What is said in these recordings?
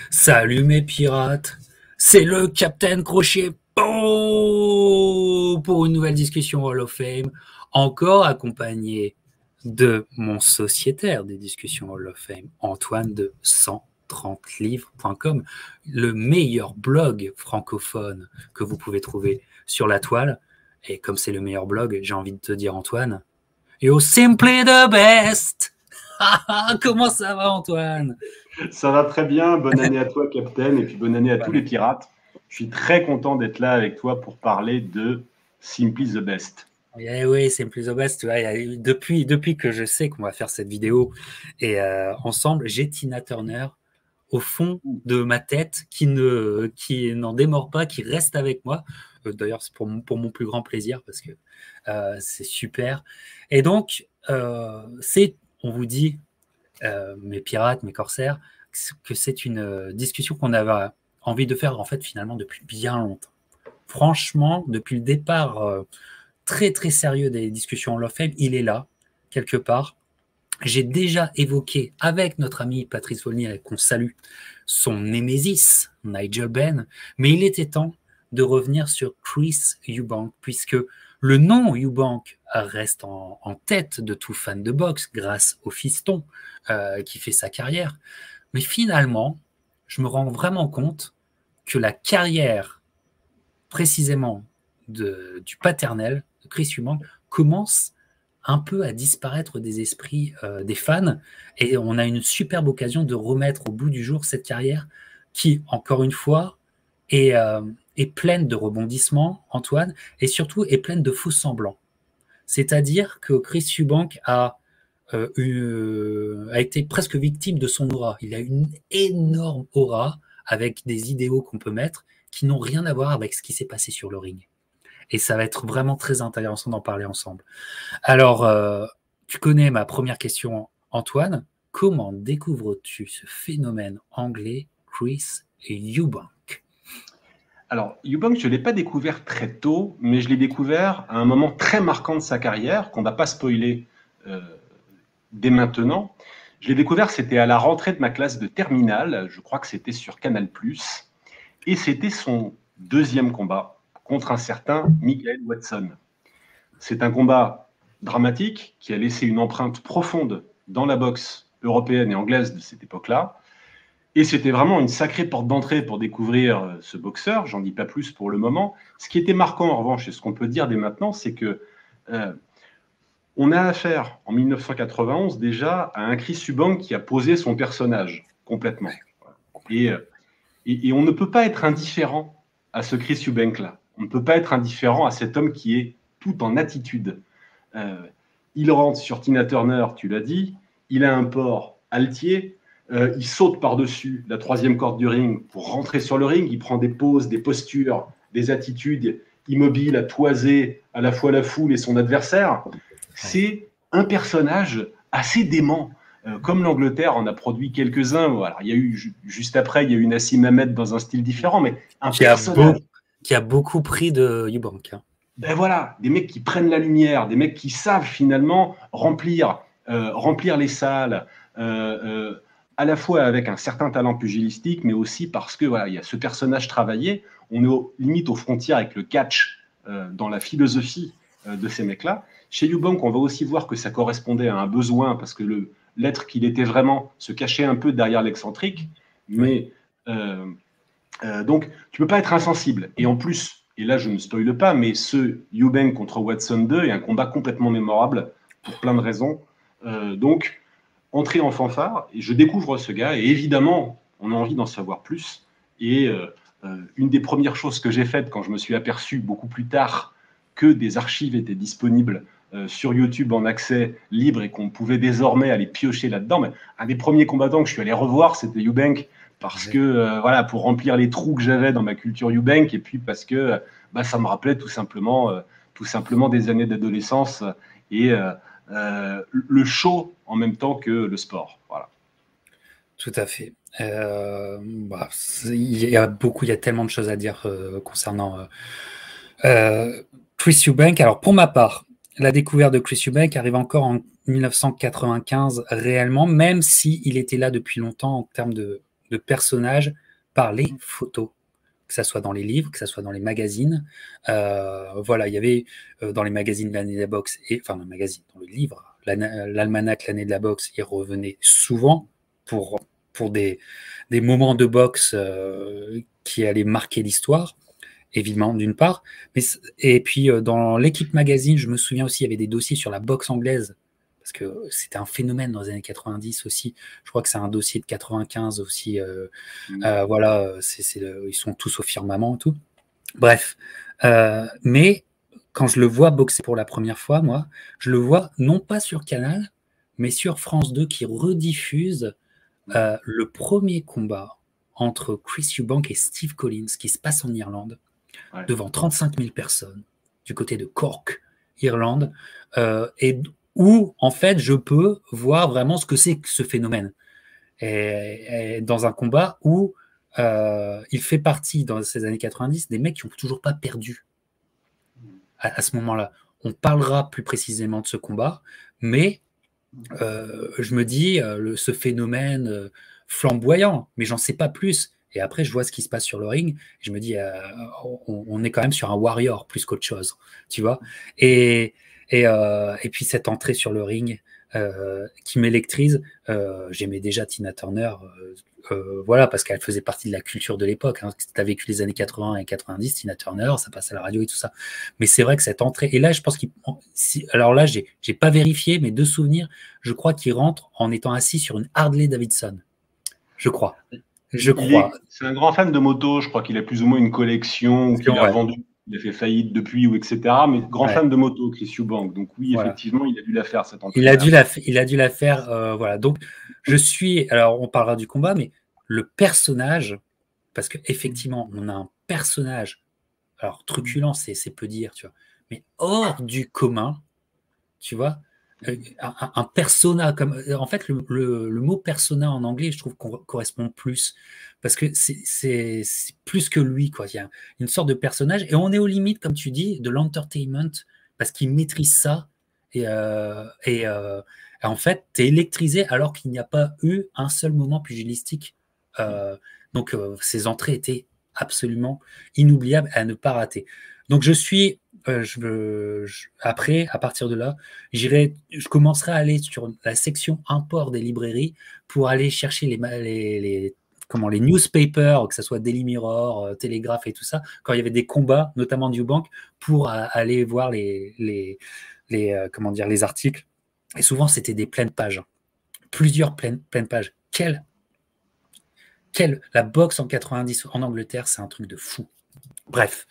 Salut mes pirates, c'est le Captain Crochet pour une nouvelle discussion Hall of Fame, encore accompagné de mon sociétaire des discussions Hall of Fame, Antoine de 130livres.com, le meilleur blog francophone que vous pouvez trouver sur la toile. Et comme c'est le meilleur blog, j'ai envie de te dire, Antoine, you're simply the best. Comment ça va, Antoine? Ça va très bien. Bonne année à toi, Captain, et puis bonne année à tous les pirates. Je suis très content d'être là avec toi pour parler de Simply the Best. Oui, Simply the Best. Tu vois, depuis que je sais qu'on va faire cette vidéo et ensemble, j'ai Tina Turner au fond de ma tête qui n'en démord pas, qui reste avec moi. D'ailleurs, c'est pour mon plus grand plaisir parce que c'est super. Et donc, on vous dit, mes pirates, mes corsaires, que c'est une discussion qu'on avait envie de faire en fait finalement depuis bien longtemps. Franchement, depuis le départ très très sérieux des discussions Hall of Fame, il est là, quelque part. J'ai déjà évoqué avec notre ami Patrice Volny, qu'on salue, son némésis, Nigel Benn, mais il était temps de revenir sur Chris Eubank, puisque le nom Eubank reste en tête de tout fan de boxe grâce au fiston qui fait sa carrière. Mais finalement, je me rends vraiment compte que la carrière précisément du paternel, de Chris Eubank, commence un peu à disparaître des esprits des fans, et on a une superbe occasion de remettre au bout du jour cette carrière qui, encore une fois, est pleine de rebondissements, Antoine, et surtout est pleine de faux semblants. C'est-à-dire que Chris Eubank a été presque victime de son aura. Il a une énorme aura avec des idéaux qu'on peut mettre qui n'ont rien à voir avec ce qui s'est passé sur le ring. Et ça va être vraiment très intéressant d'en parler ensemble. Alors, tu connais ma première question, Antoine. Comment découvres-tu ce phénomène anglais, Chris Eubank? Alors, Eubank, je ne l'ai pas découvert très tôt, mais je l'ai découvert à un moment très marquant de sa carrière, qu'on ne va pas spoiler dès maintenant. Je l'ai découvert, c'était à la rentrée de ma classe de terminale, je crois que c'était sur Canal+, et c'était son deuxième combat contre un certain Michael Watson. C'est un combat dramatique qui a laissé une empreinte profonde dans la boxe européenne et anglaise de cette époque-là. Et c'était vraiment une sacrée porte d'entrée pour découvrir ce boxeur. J'en dis pas plus pour le moment. Ce qui était marquant en revanche, et ce qu'on peut dire dès maintenant, c'est que on a affaire en 1991 déjà à un Chris Eubank qui a posé son personnage complètement. Et on ne peut pas être indifférent à ce Chris Eubank-là. On ne peut pas être indifférent à cet homme qui est tout en attitude. Il rentre sur Tina Turner, tu l'as dit, il a un port altier, il saute par-dessus la troisième corde du ring pour rentrer sur le ring, il prend des poses, des postures, des attitudes immobiles à toiser à la fois la foule et son adversaire. C'est un personnage assez dément. Comme l'Angleterre en a produit quelques-uns, alors, il y a eu, juste après, il y a eu Nassim Hamed dans un style différent, mais un personnage qui a beaucoup pris de Eubank. Ben voilà, des mecs qui prennent la lumière, des mecs qui savent finalement remplir les salles, à la fois avec un certain talent pugilistique, mais aussi parce que voilà, il y a ce personnage travaillé. On est limite aux frontières avec le catch dans la philosophie de ces mecs-là. Chez Eubank, on va aussi voir que ça correspondait à un besoin, parce que l'être qu'il était vraiment se cachait un peu derrière l'excentrique, mais donc tu peux pas être insensible. Et en plus, et là je ne spoile pas, mais ce Eubank contre Watson 2 est un combat complètement mémorable pour plein de raisons. Donc, entrée en fanfare, et je découvre ce gars, et évidemment, on a envie d'en savoir plus. Et une des premières choses que j'ai faites quand je me suis aperçu beaucoup plus tard que des archives étaient disponibles sur YouTube en accès libre et qu'on pouvait désormais aller piocher là-dedans, mais un des premiers combattants que je suis allé revoir, c'était Eubank, parce que voilà, pour remplir les trous que j'avais dans ma culture Eubank, et puis parce que ça me rappelait tout simplement des années d'adolescence et le show en même temps que le sport. Voilà. Tout à fait. Il y a tellement de choses à dire concernant Chris Eubank. Alors pour ma part, la découverte de Chris Eubank arrive encore en 1995 réellement, même s'il était là depuis longtemps en termes de de personnages par les photos, que ça soit dans les livres, que ça soit dans les magazines. Voilà, il y avait dans les magazines l'année de la boxe, enfin dans le magazine, dans le livre, l'almanach l'année de la boxe, il revenait souvent pour des moments de boxe qui allaient marquer l'histoire, évidemment, d'une part. Et puis, dans l'équipe magazine, je me souviens aussi, il y avait des dossiers sur la boxe anglaise, parce que c'était un phénomène dans les années 90 aussi. Je crois que c'est un dossier de 95 aussi. Voilà, ils sont tous au firmament et tout. Bref. Mais quand je le vois boxer pour la première fois, moi, je le vois non pas sur Canal, mais sur France 2 qui rediffuse le premier combat entre Chris Eubank et Steve Collins qui se passe en Irlande, devant 35 000 personnes, du côté de Cork, Irlande, et où, en fait, je peux voir vraiment ce que c'est que ce phénomène. Et dans un combat où il fait partie, dans ces années 90, des mecs qui n'ont toujours pas perdu à ce moment-là. On parlera plus précisément de ce combat, mais je me dis, ce phénomène flamboyant, mais j'en sais pas plus. Et après, je vois ce qui se passe sur le ring. Je me dis, on est quand même sur un warrior plus qu'autre chose, tu vois. Et puis cette entrée sur le ring qui m'électrise. J'aimais déjà Tina Turner, voilà, parce qu'elle faisait partie de la culture de l'époque. Hein. Si tu as vécu les années 80 et 90, Tina Turner, ça passe à la radio et tout ça. Mais c'est vrai que cette entrée, et là, je pense alors là, j'ai pas vérifié, mais de souvenir, je crois qu'il rentre en étant assis sur une Harley Davidson. Je crois. C'est un grand fan de moto, je crois qu'il a plus ou moins une collection qu'il a vendue. Il a fait faillite depuis, ou etc. Mais grand fan de moto, Chris Eubank. Donc oui, effectivement, il a dû la faire, cette entrée. Il a dû la faire, voilà. Donc, alors on parlera du combat, mais le personnage, parce qu'effectivement, on a un personnage, alors truculent, c'est peu dire, tu vois, mais hors du commun, tu vois, un persona, en fait, le mot persona en anglais, je trouve qu'on correspond plus, parce que c'est plus que lui, quoi. Il y a une sorte de personnage, et on est aux limites, comme tu dis, de l'entertainment, parce qu'il maîtrise ça, et en fait, tu es électrisé alors qu'il n'y a pas eu un seul moment pugilistique. Donc, ces entrées étaient absolument inoubliables à ne pas rater. Donc, après, à partir de là, je commencerai à aller sur la section import des librairies pour aller chercher les newspapers, que ce soit Daily Mirror, Telegraph et tout ça, quand il y avait des combats, notamment du Eubank, pour aller voir les articles. Et souvent, c'était des pleines pages. Plusieurs pleines pages. La boxe en 90 en Angleterre, c'est un truc de fou. Bref,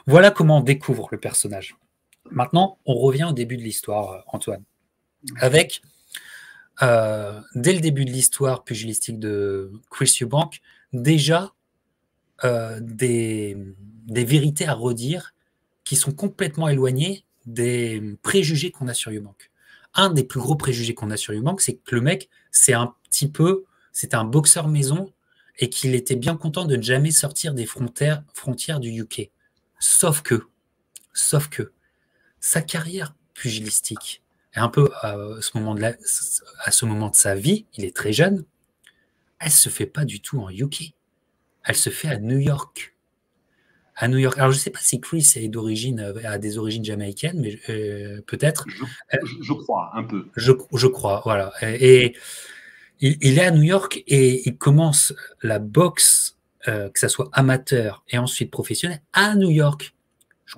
voilà comment on découvre le personnage. Maintenant, on revient au début de l'histoire, Antoine. Avec, dès le début de l'histoire pugilistique de Chris Eubank, déjà des vérités à redire qui sont complètement éloignées des préjugés qu'on a sur Eubank. Un des plus gros préjugés qu'on a sur Eubank, c'est que le mec, c'était un boxeur maison et qu'il était bien content de ne jamais sortir des frontières du UK. Sauf que sa carrière pugilistique est un peu à ce moment de sa vie, il est très jeune, elle se fait pas du tout en UK. Elle se fait à New York. À New York. Alors, je ne sais pas si Chris a des origines jamaïcaines, mais peut-être. Je crois, un peu. Je crois, voilà. Et il est à New York et il commence la boxe, que ça soit amateur et ensuite professionnel, à New York. Je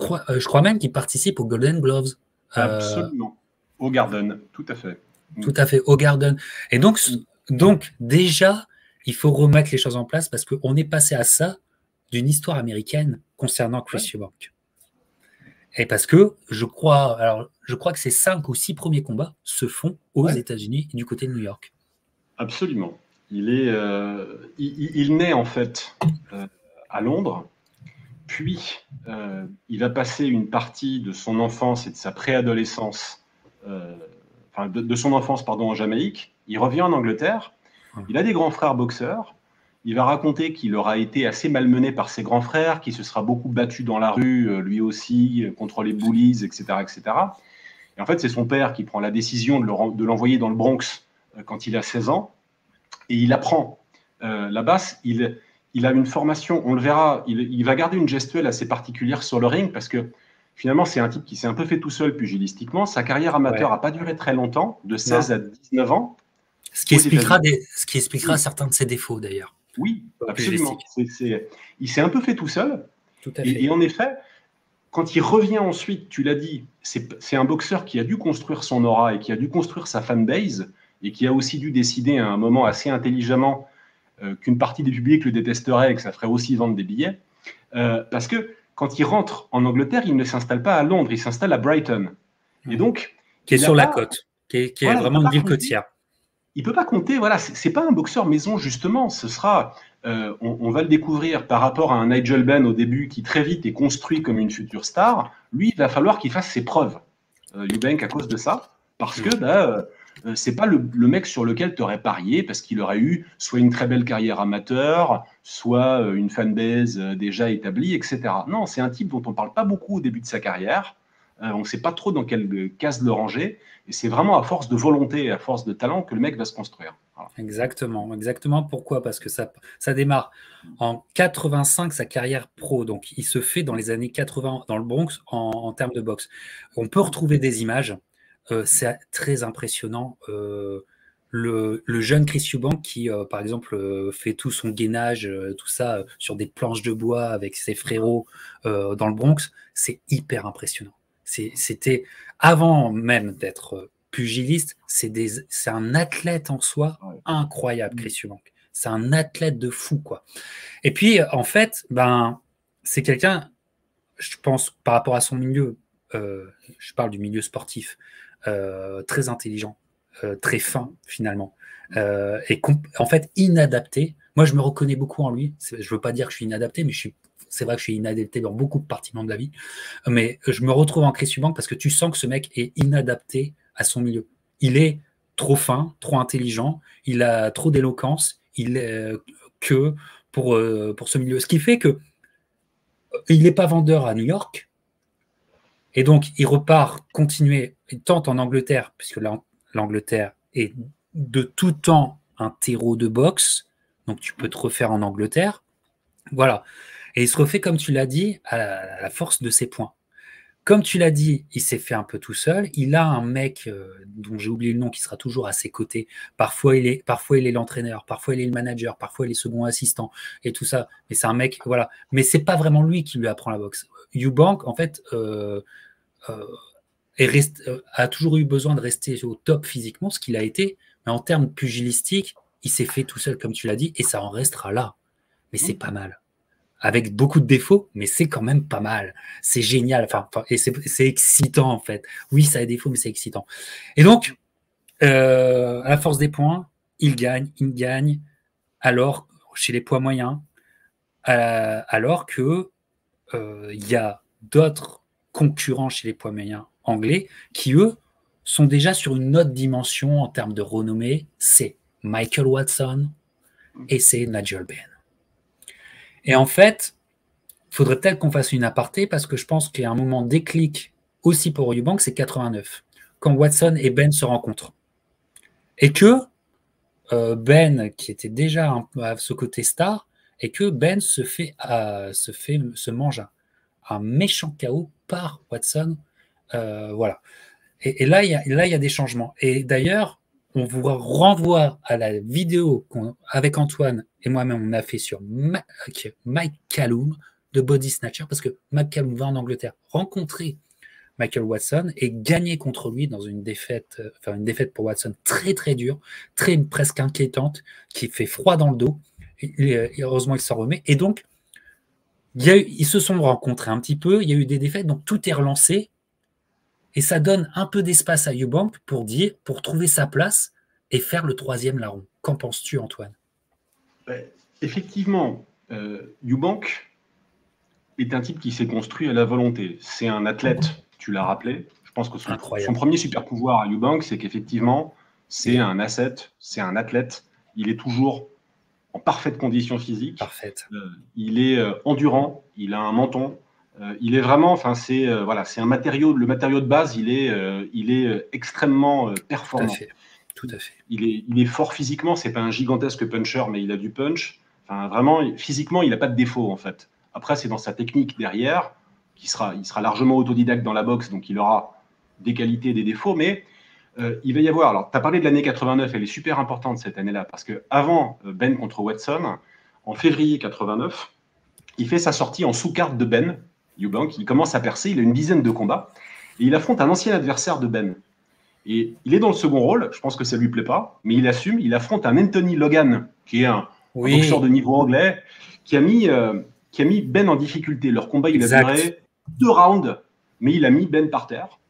crois même qu'il participe aux Golden Gloves. Absolument. Au Garden, tout à fait. Tout à fait, au Garden. Et donc déjà, il faut remettre les choses en place parce qu'on est passé à ça d'une histoire américaine concernant Chris Eubank. Et parce que je crois que ces 5 ou 6 premiers combats se font aux États-Unis et du côté de New York. Absolument. Il naît en fait à Londres, puis il va passer une partie de son enfance et de sa préadolescence, de son enfance en Jamaïque. Il revient en Angleterre. Il a des grands frères boxeurs. Il va raconter qu'il aura été assez malmené par ses grands frères, qu'il se sera beaucoup battu dans la rue, lui aussi, contre les bullies, etc., etc. Et en fait, c'est son père qui prend la décision de l'envoyer dans le Bronx quand il a 16 ans. Et il apprend là-bas, il a une formation, on le verra, il va garder une gestuelle assez particulière sur le ring parce que finalement, c'est un type qui s'est un peu fait tout seul pugilistiquement. Sa carrière amateur Ouais. n'a pas duré très longtemps, de 16 Non. à 19 ans Ce aux États-Unis. qui expliquera Oui, certains de ses défauts, d'ailleurs, oui, absolument. pugilistiques. Il s'est un peu fait tout seul. Tout à Et fait. en effet, quand il revient ensuite, tu l'as dit, c'est un boxeur qui a dû construire son aura et qui a dû construire sa fanbase et qui a aussi dû décider à un moment assez intelligemment qu'une partie des publics le détesterait et que ça ferait aussi vendre des billets. Parce que quand il rentre en Angleterre, il ne s'installe pas à Londres, il s'installe à Brighton. Et donc, Qui est il n'a sur la pas, côte, qui est voilà, il vraiment peut une pas ville compter. côtière. Il peut pas compter. Voilà, c'est pas un boxeur maison justement. Ce sera, on va le découvrir par rapport à un Nigel Benn au début qui très vite est construit comme une future star. Lui, il va falloir qu'il fasse ses preuves. Eubank à cause de ça, parce que c'est pas le mec sur lequel tu aurais parié, parce qu'il aurait eu soit une très belle carrière amateur, soit une fanbase déjà établie, etc. Non, c'est un type dont on parle pas beaucoup au début de sa carrière. On ne sait pas trop dans quelle case le ranger. Et c'est vraiment à force de volonté et à force de talent que le mec va se construire. Voilà. Exactement, exactement. Pourquoi? Parce que ça démarre en 85, sa carrière pro. Donc, il se fait dans les années 80 dans le Bronx en termes de boxe. On peut retrouver des images. C'est très impressionnant. Le jeune Chris Eubank qui, par exemple, fait tout son gainage, tout ça, sur des planches de bois avec ses frérots dans le Bronx, c'est hyper impressionnant. C'était avant même d'être pugiliste, c'est un athlète en soi incroyable, Chris Eubank. C'est un athlète de fou, quoi. Et puis, en fait, ben, c'est quelqu'un, je pense, par rapport à son milieu, je parle du milieu sportif, très intelligent, très fin, finalement, et en fait, inadapté. Moi, je me reconnais beaucoup en lui. Je ne veux pas dire que je suis inadapté, mais c'est vrai que je suis inadapté dans beaucoup de compartiments de la vie. Mais je me retrouve en Chris Eubank parce que tu sens que ce mec est inadapté à son milieu. Il est trop fin, trop intelligent, il a trop d'éloquence, il est que pour ce milieu. Ce qui fait que il n'est pas vendeur à New York, et donc il repart continuer, il tente en Angleterre, puisque l'Angleterre est de tout temps un terreau de boxe, donc tu peux te refaire en Angleterre. Voilà. Et il se refait, comme tu l'as dit, à la force de ses points. Comme tu l'as dit, il s'est fait un peu tout seul. Il a un mec dont j'ai oublié le nom qui sera toujours à ses côtés. Parfois, il est l'entraîneur, parfois il est le manager, parfois il est second assistant et tout ça. Mais c'est un mec, voilà. Mais c'est pas vraiment lui qui lui apprend la boxe. Eubank, en fait, a toujours eu besoin de rester au top physiquement, ce qu'il a été. Mais en termes pugilistiques, il s'est fait tout seul, comme tu l'as dit, et ça en restera là. Mais c'est pas mal. Avec beaucoup de défauts, mais c'est quand même pas mal. C'est génial. Et c'est excitant, en fait. Oui, ça a des défauts, mais c'est excitant. Et donc, à la force des points, il gagne, alors, chez les poids moyens, alors que il y a d'autres concurrents chez les poids moyens anglais qui, eux, sont déjà sur une autre dimension en termes de renommée. C'est Michael Watson et c'est Nigel Benn. Et en fait, il faudrait peut-être qu'on fasse une aparté parce que je pense qu'il y a un moment déclic aussi pour Eubank, c'est 89, quand Watson et Ben se rencontrent. Et que Ben, qui était déjà un peu à ce côté star, et que Ben se mange un méchant KO par Watson. Voilà. Et là, il y a des changements. Et d'ailleurs, on vous renvoie à la vidéo avec Antoine et moi-même, on a fait sur Mike Callum de Body Snatcher, parce que Mike Callum va en Angleterre rencontrer Michael Watson et gagner contre lui dans une défaite pour Watson très très dure, presque inquiétante, qui fait froid dans le dos. Et heureusement, il s'en remet. Et donc, ils se sont rencontrés un petit peu, il y a eu des défaites, donc tout est relancé. Et ça donne un peu d'espace à Eubank pour trouver sa place et faire le troisième larron. Qu'en penses-tu, Antoine? Effectivement, Eubank est un type qui s'est construit à la volonté. C'est un athlète, tu l'as rappelé. Je pense que son premier super pouvoir à Eubank, c'est qu'effectivement, c'est un asset, c'est un athlète. Il est toujours en parfaite condition physique. Parfaite. Il est endurant, il a un menton. Il est vraiment, c'est un matériau, le matériau de base, il est extrêmement performant. Tout à fait. Il est fort physiquement, c'est pas un gigantesque puncher, mais il a du punch. Enfin, vraiment, physiquement, il n'a pas de défaut, en fait. Après, c'est dans sa technique derrière, il sera largement autodidacte dans la boxe, donc il aura des qualités et des défauts, mais il va y avoir. Alors, tu as parlé de l'année 89, elle est super importante cette année-là, parce qu'avant Ben contre Watson, en février 89, il fait sa sortie en sous-carte de Ben, Eubank. Il commence à percer, il a une dizaine de combats, et il affronte un ancien adversaire de Ben. Et il est dans le second rôle, je pense que ça lui plaît pas, mais il assume, il affronte un Anthony Logan, qui est un boxeur de niveau anglais, qui a mis Ben en difficulté. Leur combat, il a duré 2 rounds, mais il a mis Ben par terre.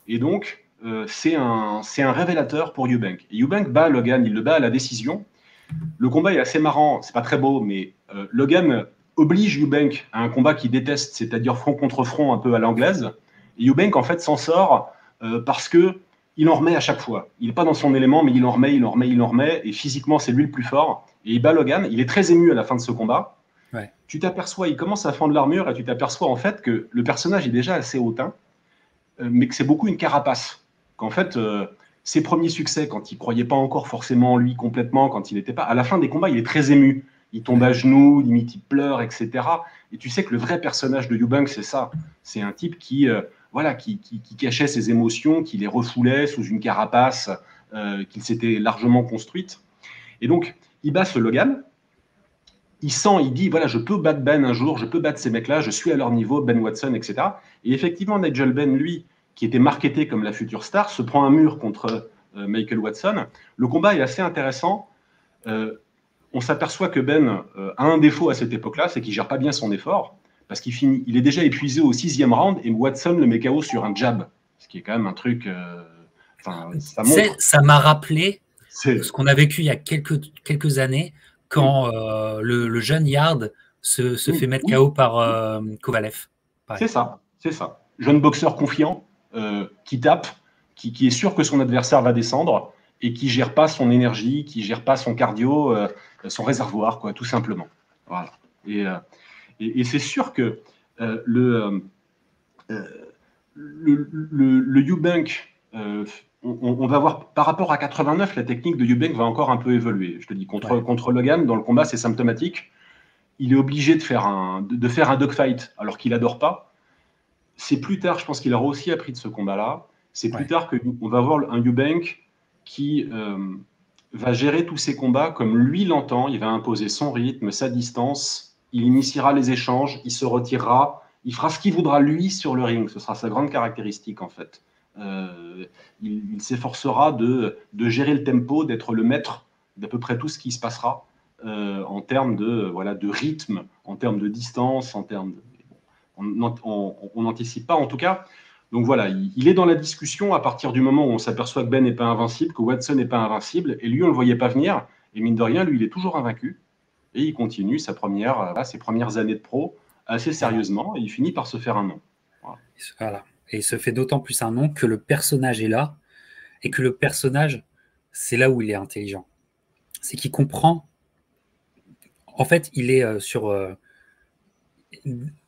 Et donc, c'est un révélateur pour Eubank. Et Eubank bat Logan, il le bat à la décision. Le combat est assez marrant, c'est pas très beau, mais Logan oblige Eubank à un combat qu'il déteste, c'est-à-dire front contre front un peu à l'anglaise. Et Eubank, en fait, s'en sort parce que il en remet à chaque fois. Il n'est pas dans son élément, mais il en remet. Et physiquement, c'est lui le plus fort. Et il bat Logan. Il est très ému à la fin de ce combat. Ouais. Tu t'aperçois, il commence à fendre l'armure et tu t'aperçois en fait que le personnage est déjà assez hautain, mais que c'est beaucoup une carapace. Qu'en fait, ses premiers succès, quand il ne croyait pas encore forcément en lui complètement, quand il n'était pas. À la fin des combats, il est très ému. Il tombe à genoux, limite il pleure, etc. Et tu sais que le vrai personnage de Eubank, c'est ça. C'est un type qui cachait ses émotions, qui les refoulait sous une carapace qu'il s'était largement construite. Et donc, il bat ce Logan. Il dit, voilà, je peux battre Ben un jour, je peux battre ces mecs-là, je suis à leur niveau, Ben Watson, etc. Et effectivement, Nigel Benn, lui, qui était marketé comme la future star, se prend un mur contre Michael Watson. Le combat est assez intéressant. On s'aperçoit que Ben a un défaut à cette époque-là, c'est qu'il ne gère pas bien son effort, parce il est déjà épuisé au 6e round, et Watson le met KO sur un jab, ce qui est quand même un truc... ça m'a rappelé ce qu'on a vécu il y a quelques années, quand le jeune Yard se fait mettre KO par Kovalev. C'est ça. Jeune boxeur confiant, qui tape, qui est sûr que son adversaire va descendre, et qui ne gère pas son énergie, qui ne gère pas son cardio, son réservoir, quoi, tout simplement. Voilà. Et c'est sûr que le Eubank, on va voir, par rapport à 89, la technique de Eubank va encore un peu évoluer. Je te dis, contre Logan, dans le combat, c'est symptomatique. Il est obligé de faire un dogfight, alors qu'il n'adore pas. C'est plus tard, je pense qu'il aura aussi appris de ce combat-là. C'est plus tard qu'on va voir un Eubank qui va gérer tous ces combats comme lui l'entend. Il va imposer son rythme, sa distance. Il initiera les échanges, il se retirera. Il fera ce qu'il voudra lui sur le ring. Ce sera sa grande caractéristique, en fait. Il s'efforcera de gérer le tempo, d'être le maître d'à peu près tout ce qui se passera en termes de rythme, en termes de distance, en termes de... On n'anticipe pas, en tout cas. Donc voilà, il est dans la discussion à partir du moment où on s'aperçoit que Ben n'est pas invincible, que Watson n'est pas invincible, et lui, on ne le voyait pas venir. Et mine de rien, lui, il est toujours invaincu. Et il continue ses premières années de pro assez sérieusement, et il finit par se faire un nom. Voilà. Et il se fait d'autant plus un nom que le personnage est là, et que le personnage, c'est là où il est intelligent. C'est qu'il comprend. En fait, il est sur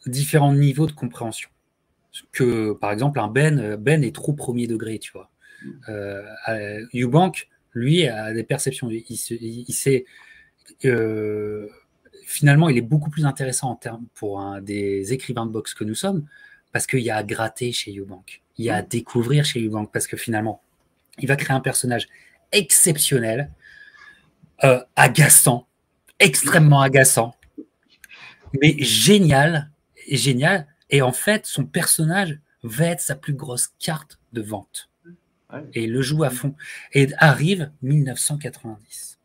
différents niveaux de compréhension. Que, par exemple, un Ben est trop premier degré, tu vois. Eubank, lui, a des perceptions. Il sait... finalement, il est beaucoup plus intéressant en termes pour des écrivains de boxe que nous sommes, parce qu'il y a à gratter chez Eubank. Il y a à découvrir chez Eubank, parce que finalement, il va créer un personnage exceptionnel, agaçant, extrêmement agaçant, mais génial. Et en fait, son personnage va être sa plus grosse carte de vente. Et il le joue à fond. Et arrive 1990.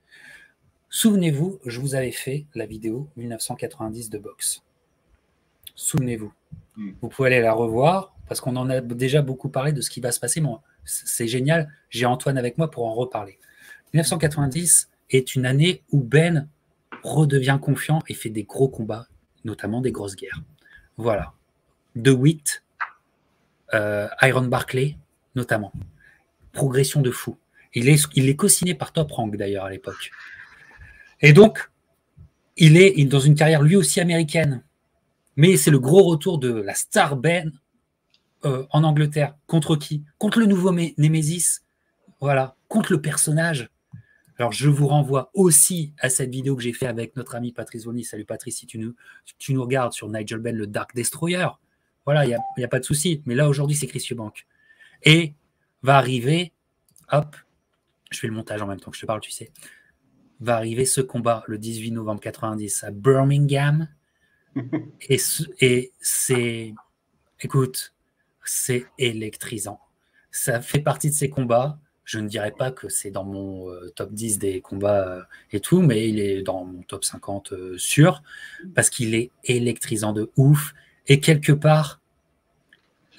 Souvenez-vous, je vous avais fait la vidéo 1990 de boxe. Souvenez-vous. Vous pouvez aller la revoir, parce qu'on en a déjà beaucoup parlé de ce qui va se passer. Bon, c'est génial, j'ai Antoine avec moi pour en reparler. 1990 est une année où Ben redevient confiant et fait des gros combats, notamment des grosses guerres. Voilà. DeWitt, Iron Barclay, notamment. Progression de fou. Il est co-signé par Top Rank, d'ailleurs, à l'époque. Et donc, il est dans une carrière lui aussi américaine. Mais c'est le gros retour de la star Ben en Angleterre. Contre qui? Contre le nouveau Némésis. Voilà. contre le personnage. Alors, je vous renvoie aussi à cette vidéo que j'ai fait avec notre ami Patrice Volny. Salut Patrice, si tu nous regardes sur Nigel Benn, le Dark Destroyer. Voilà, il n'y a pas de souci. Mais là, aujourd'hui, c'est Chris Eubank. Et va arriver, hop, je fais le montage en même temps que je te parle, tu sais, va arriver ce combat le 18 novembre 90 à Birmingham. Et c'est, écoute, c'est électrisant. Ça fait partie de ces combats. Je ne dirais pas que c'est dans mon top 10 des combats et tout, mais il est dans mon top 50 sûr, parce qu'il est électrisant de ouf. Et quelque part,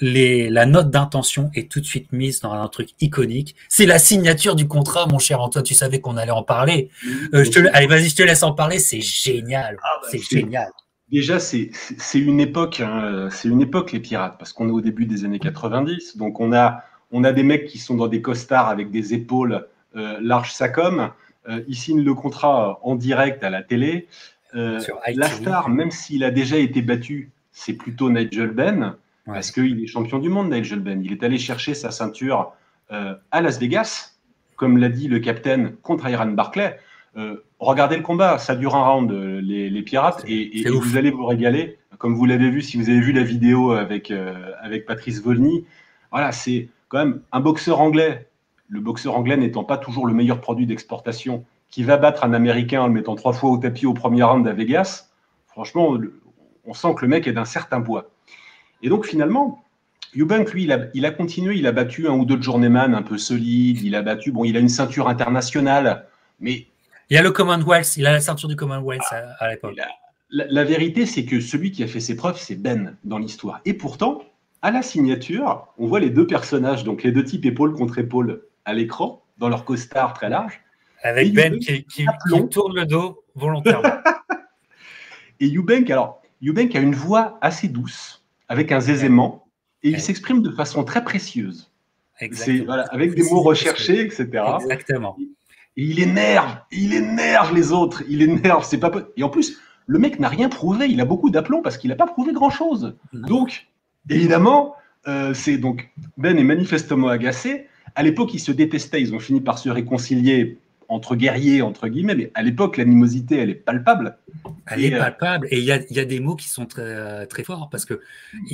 la note d'intention est tout de suite mise dans un truc iconique. C'est la signature du contrat, mon cher Antoine. Tu savais qu'on allait en parler. Allez, vas-y, je te laisse en parler. C'est génial. C'est génial. Déjà, c'est une époque, hein, c'est une époque, les pirates, parce qu'on est au début des années 90. Donc, on a des mecs qui sont dans des costards avec des épaules larges sacom. Ils signent le contrat en direct à la télé. La star, même s'il a déjà été battu, c'est plutôt Nigel Benn, parce qu'il est champion du monde, Nigel Benn. Il est allé chercher sa ceinture à Las Vegas, comme l'a dit le capitaine, contre Iran Barclay. Regardez le combat, ça dure un round, les pirates, et vous allez vous régaler, comme vous l'avez vu, si vous avez vu la vidéo avec Patrice Volny. Voilà, c'est quand même un boxeur anglais, le boxeur anglais n'étant pas toujours le meilleur produit d'exportation, qui va battre un Américain en le mettant 3 fois au tapis au premier round à Vegas. Franchement, on sent que le mec est d'un certain poids. Et donc finalement, Eubank, lui, il a continué, il a battu un ou deux journeyman un peu solides, il a une ceinture internationale, mais... Il y a le Commonwealth, il a la ceinture du Commonwealth à l'époque. La vérité, c'est que celui qui a fait ses preuves, c'est Ben dans l'histoire. Et pourtant, à la signature, on voit les deux personnages, donc les deux types épaule contre épaule à l'écran, dans leur costard très large. Avec Ben qui tourne le dos volontairement. Et Eubank a une voix assez douce, avec un zézément, et il s'exprime de façon très précieuse. Voilà, avec des mots recherchés, etc. Exactement. Et il énerve les autres, c'est pas peu. Et en plus, le mec n'a rien prouvé, il a beaucoup d'aplomb parce qu'il n'a pas prouvé grand-chose. Donc, évidemment, Ben est manifestement agacé. À l'époque, ils se détestaient, ils ont fini par se réconcilier entre guerriers, entre guillemets, mais à l'époque, l'animosité, elle est palpable. Elle est palpable, et il y a des mots qui sont très, très forts, parce que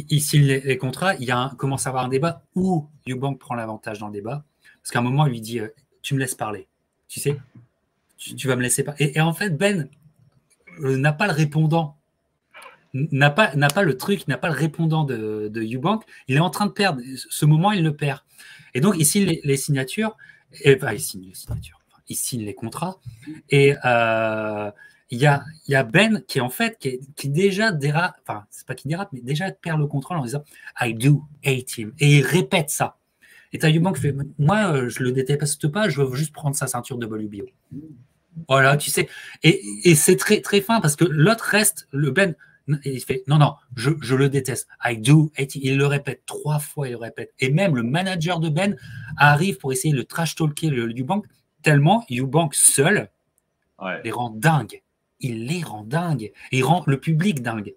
ici, les contrats, commence à avoir un débat où Eubank prend l'avantage dans le débat, parce qu'à un moment, il lui dit tu me laisses parler. Tu sais, tu vas me laisser pas. Et en fait, Ben n'a pas le répondant, n'a pas le truc, n'a pas le répondant de Eubank. Il est en train de perdre. Ce moment, il le perd. Et donc, il signe les signatures. Il signe les contrats. Et il y a Ben qui, en fait, qui déjà dérape, enfin, c'est pas qu'il dérape, mais déjà perd le contrôle en disant I do hate him. Et il répète ça. Et t'as Eubank qui fait moi, je le déteste pas, je veux juste prendre sa ceinture de WBO. Voilà, tu sais. Et c'est très, très fin, parce que l'autre reste, le Ben, il fait non, je le déteste. I do hate him. Il le répète 3 fois, il le répète. Et même le manager de Ben arrive pour essayer de trash-talker le Eubank, tellement Eubank seul les rend dingues. Il les rend dingues. Il rend le public dingue.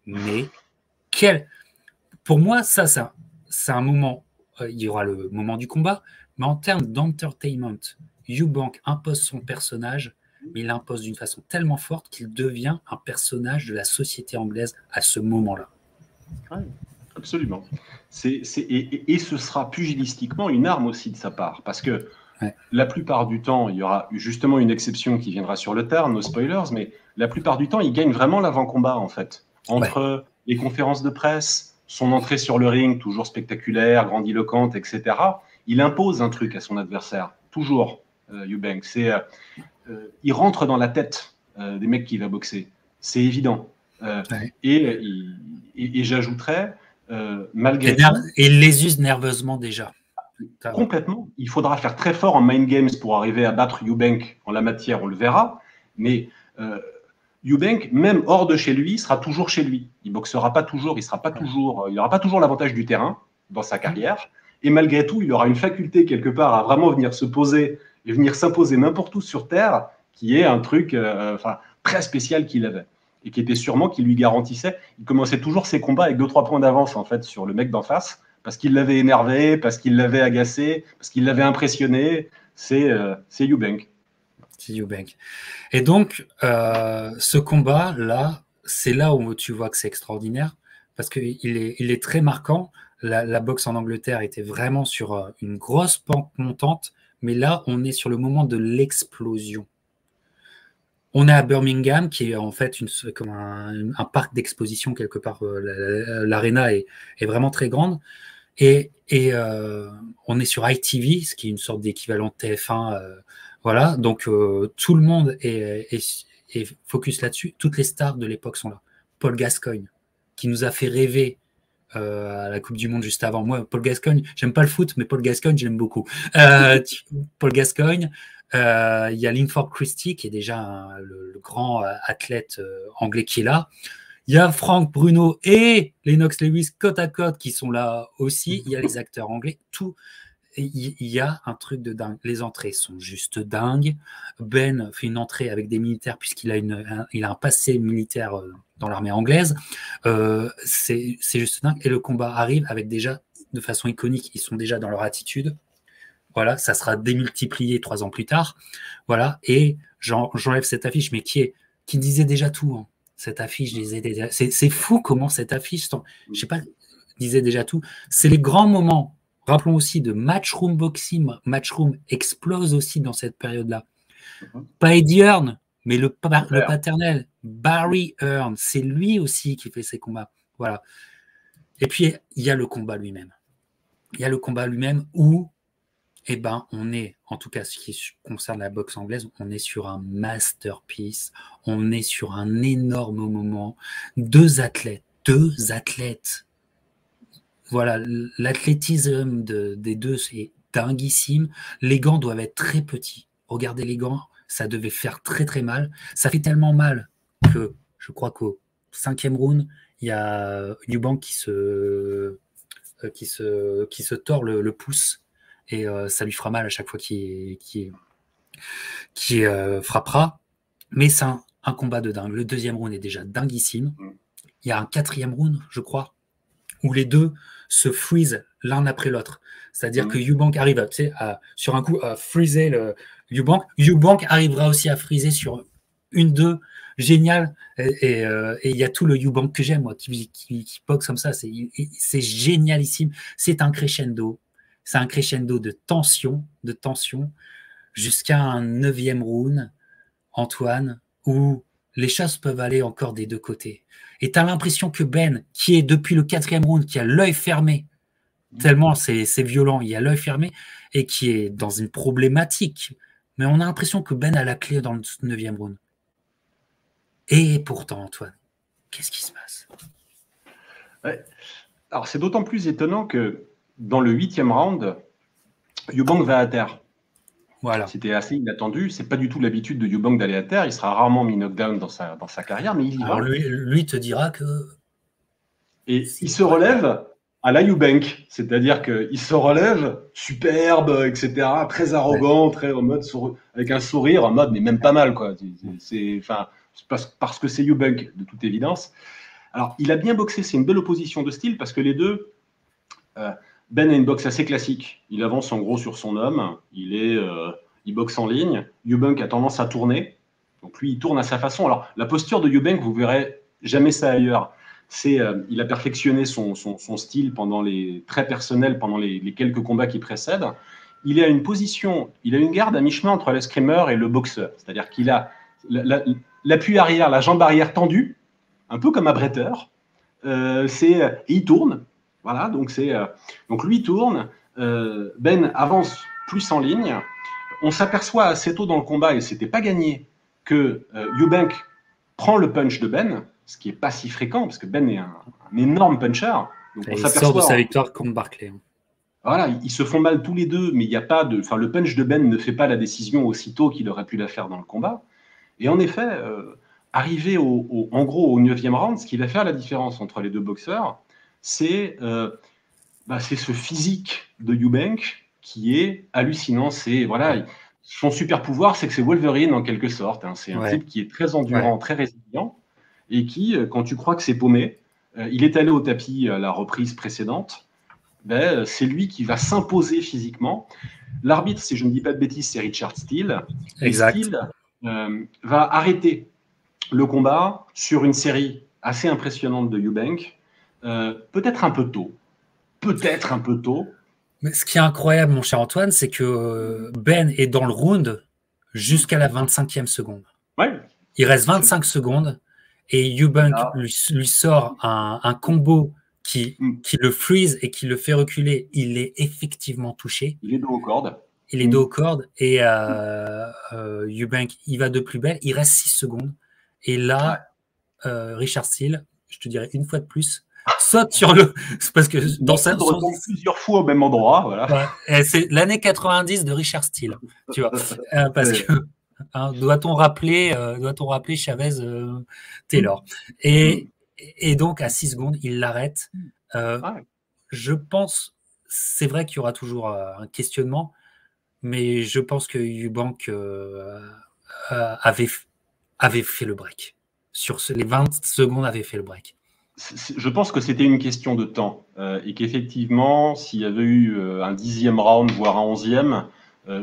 Mais pour moi, ça c'est un moment. Il y aura le moment du combat, mais en termes d'entertainment, Eubank impose son personnage, mais il l'impose d'une façon tellement forte qu'il devient un personnage de la société anglaise à ce moment-là. Ouais, absolument. Et ce sera pugilistiquement une arme aussi de sa part, parce que la plupart du temps, il y aura justement une exception qui viendra sur le tard, no spoilers, mais la plupart du temps, il gagne vraiment l'avant-combat, en fait. Entre les conférences de presse, son entrée sur le ring, toujours spectaculaire, grandiloquente, etc. Il impose un truc à son adversaire, toujours, Eubank. Il rentre dans la tête des mecs qu'il va boxer. C'est évident. Et j'ajouterais, malgré tout... Et il les use nerveusement déjà. Complètement. Il faudra faire très fort en Mind Games pour arriver à battre Eubank en la matière, on le verra. Mais... Eubank, même hors de chez lui, sera toujours chez lui. Il boxera pas toujours, il n'aura pas toujours l'avantage du terrain dans sa carrière. Et malgré tout, il aura une faculté quelque part à vraiment venir se poser et venir s'imposer n'importe où sur Terre, qui est un truc très spécial qu'il avait. Et qui était sûrement, qui lui garantissait, il commençait toujours ses combats avec 2-3 points d'avance en fait sur le mec d'en face, parce qu'il l'avait énervé, parce qu'il l'avait agacé, parce qu'il l'avait impressionné. c'est Eubank. C'est Eubank. Et donc, ce combat-là, c'est là où tu vois que c'est extraordinaire, parce qu'il est très marquant. La boxe en Angleterre était vraiment sur une grosse pente montante, mais là, on est sur le moment de l'explosion. On est à Birmingham, qui est en fait comme un parc d'exposition quelque part. L'aréna est vraiment très grande. Et on est sur ITV, ce qui est une sorte d'équivalent de TF1. Voilà, donc tout le monde est focus là-dessus. Toutes les stars de l'époque sont là. Paul Gascoigne, qui nous a fait rêver à la Coupe du Monde juste avant. Moi, Paul Gascoigne, j'aime pas le foot, mais Paul Gascoigne, j'aime beaucoup. Paul Gascoigne, il y a Linford Christie, qui est déjà le grand athlète anglais qui est là. Il y a Frank Bruno et Lennox Lewis côte à côte qui sont là aussi. Il y a les acteurs anglais. Tout. Il y a un truc de dingue. Les entrées sont juste dingues. Ben fait une entrée avec des militaires puisqu'il a un passé militaire dans l'armée anglaise. C'est juste dingue. Et le combat arrive avec déjà, de façon iconique, ils sont déjà dans leur attitude. Voilà, ça sera démultiplié 3 ans plus tard. Voilà, et j'enlève cette affiche, mais qui disait déjà tout. Hein. Cette affiche disait déjà. C'est fou comment cette affiche, je sais pas, disait déjà tout. C'est les grands moments. Rappelons aussi de Matchroom Boxing. Matchroom explose aussi dans cette période-là. Pas Eddie Hearn, mais le paternel, Barry Hearn. C'est lui aussi qui fait ces combats. Voilà. Et puis, il y a le combat lui-même. Il y a le combat lui-même où, eh ben, on est, en tout cas, ce qui concerne la boxe anglaise, on est sur un masterpiece. On est sur un énorme moment. Deux athlètes. Voilà, l'athlétisme des deux, c'est dinguissime. Les gants doivent être très petits. Regardez les gants, ça devait faire très très mal. Ça fait tellement mal que je crois qu'au 5e round, il y a Eubank qui se tord le pouce et ça lui fera mal à chaque fois qu'il frappera. Mais c'est un combat de dingue. Le 2e round est déjà dinguissime. Il y a un 4e round, je crois, où les deux se freeze l'un après l'autre. C'est-à-dire que Eubank arrive sur un coup à freezer le Eubank. Eubank arrivera aussi à freezer sur 1-2. Génial. Et il y a tout le Eubank que j'aime, moi, qui boxe comme ça. C'est génialissime. C'est un crescendo. C'est un crescendo de tension jusqu'à un 9e round, Antoine, où les choses peuvent aller encore des deux côtés. Et tu as l'impression que Ben, qui est depuis le 4e round, qui a l'œil fermé, tellement c'est violent, il a l'œil fermé, et qui est dans une problématique. Mais on a l'impression que Ben a la clé dans le 9e round. Et pourtant, Antoine, qu'est-ce qui se passe? Ouais. Alors, c'est d'autant plus étonnant que dans le 8e round, Eubank va à terre. Voilà. C'était assez inattendu. C'est pas du tout l'habitude de Eubank d'aller à terre. Il sera rarement mis knockdown dans sa carrière, mais il y va. Alors lui te dira que... Et il se relève à la Eubank, c'est-à-dire qu'il se relève superbe, etc., très arrogant, très en mode avec un sourire, en mode mais même pas mal, quoi. C'est parce que c'est Eubank, de toute évidence. Alors, il a bien boxé, c'est une belle opposition de style, parce que les deux... Ben a une boxe assez classique. Il avance en gros sur son homme. Il boxe en ligne. Eubank a tendance à tourner. Donc lui, il tourne à sa façon. Alors la posture de Eubank, vous verrez jamais ça ailleurs. Il a perfectionné son style très personnel pendant les quelques combats qui précèdent. Il a une position, il a une garde à mi-chemin entre l'escrimeur et le boxeur. C'est-à-dire qu'il a l'appui arrière, la jambe arrière tendue, un peu comme un bretteur. Et il tourne. Voilà, donc lui tourne, Ben avance plus en ligne. On s'aperçoit assez tôt dans le combat, et c'était pas gagné, que Eubank prend le punch de Ben, ce qui est pas si fréquent, parce que Ben est un énorme puncher. Donc il sort de sa victoire contre Barclay. Voilà, ils se font mal tous les deux, mais il y a pas le punch de Ben ne fait pas la décision aussitôt qu'il aurait pu la faire dans le combat. Et en effet, arrivé en gros au 9e round, ce qui va faire la différence entre les deux boxeurs, c'est ce physique de Eubank qui est hallucinant. Son super pouvoir, c'est que c'est Wolverine en quelque sorte. Hein. C'est un type qui est très endurant, très résilient, et qui, quand tu crois que c'est paumé, il est allé au tapis à la reprise précédente. ben, c'est lui qui va s'imposer physiquement. L'arbitre, si je ne dis pas de bêtises, c'est Richard Steele. Et Exact. Steele va arrêter le combat sur une série assez impressionnante de Eubank, peut-être un peu tôt. Peut-être un peu tôt. Mais ce qui est incroyable, mon cher Antoine, c'est que Ben est dans le round jusqu'à la 25e seconde. Ouais. Il reste 25 secondes et Eubank lui sort un combo qui le freeze et qui le fait reculer. Il est effectivement touché. Il est dos aux cordes. Il est dos aux cordes et Eubank, il va de plus belle. Il reste 6 secondes. Et là, Richard Steele, je te dirais une fois de plus, saute sur le. Parce que dans sa. Retombe plusieurs fois au même endroit. Voilà. Ouais, c'est l'année 90 de Richard Steele. Tu vois. Parce que. Hein, doit-on rappeler Chavez Taylor et donc à 6 secondes, il l'arrête. Je pense, c'est vrai qu'il y aura toujours un questionnement, mais je pense que Eubank avait fait le break. Sur les 20 secondes, avait fait le break. Je pense que c'était une question de temps et qu'effectivement, s'il y avait eu un 10e round, voire un 11e,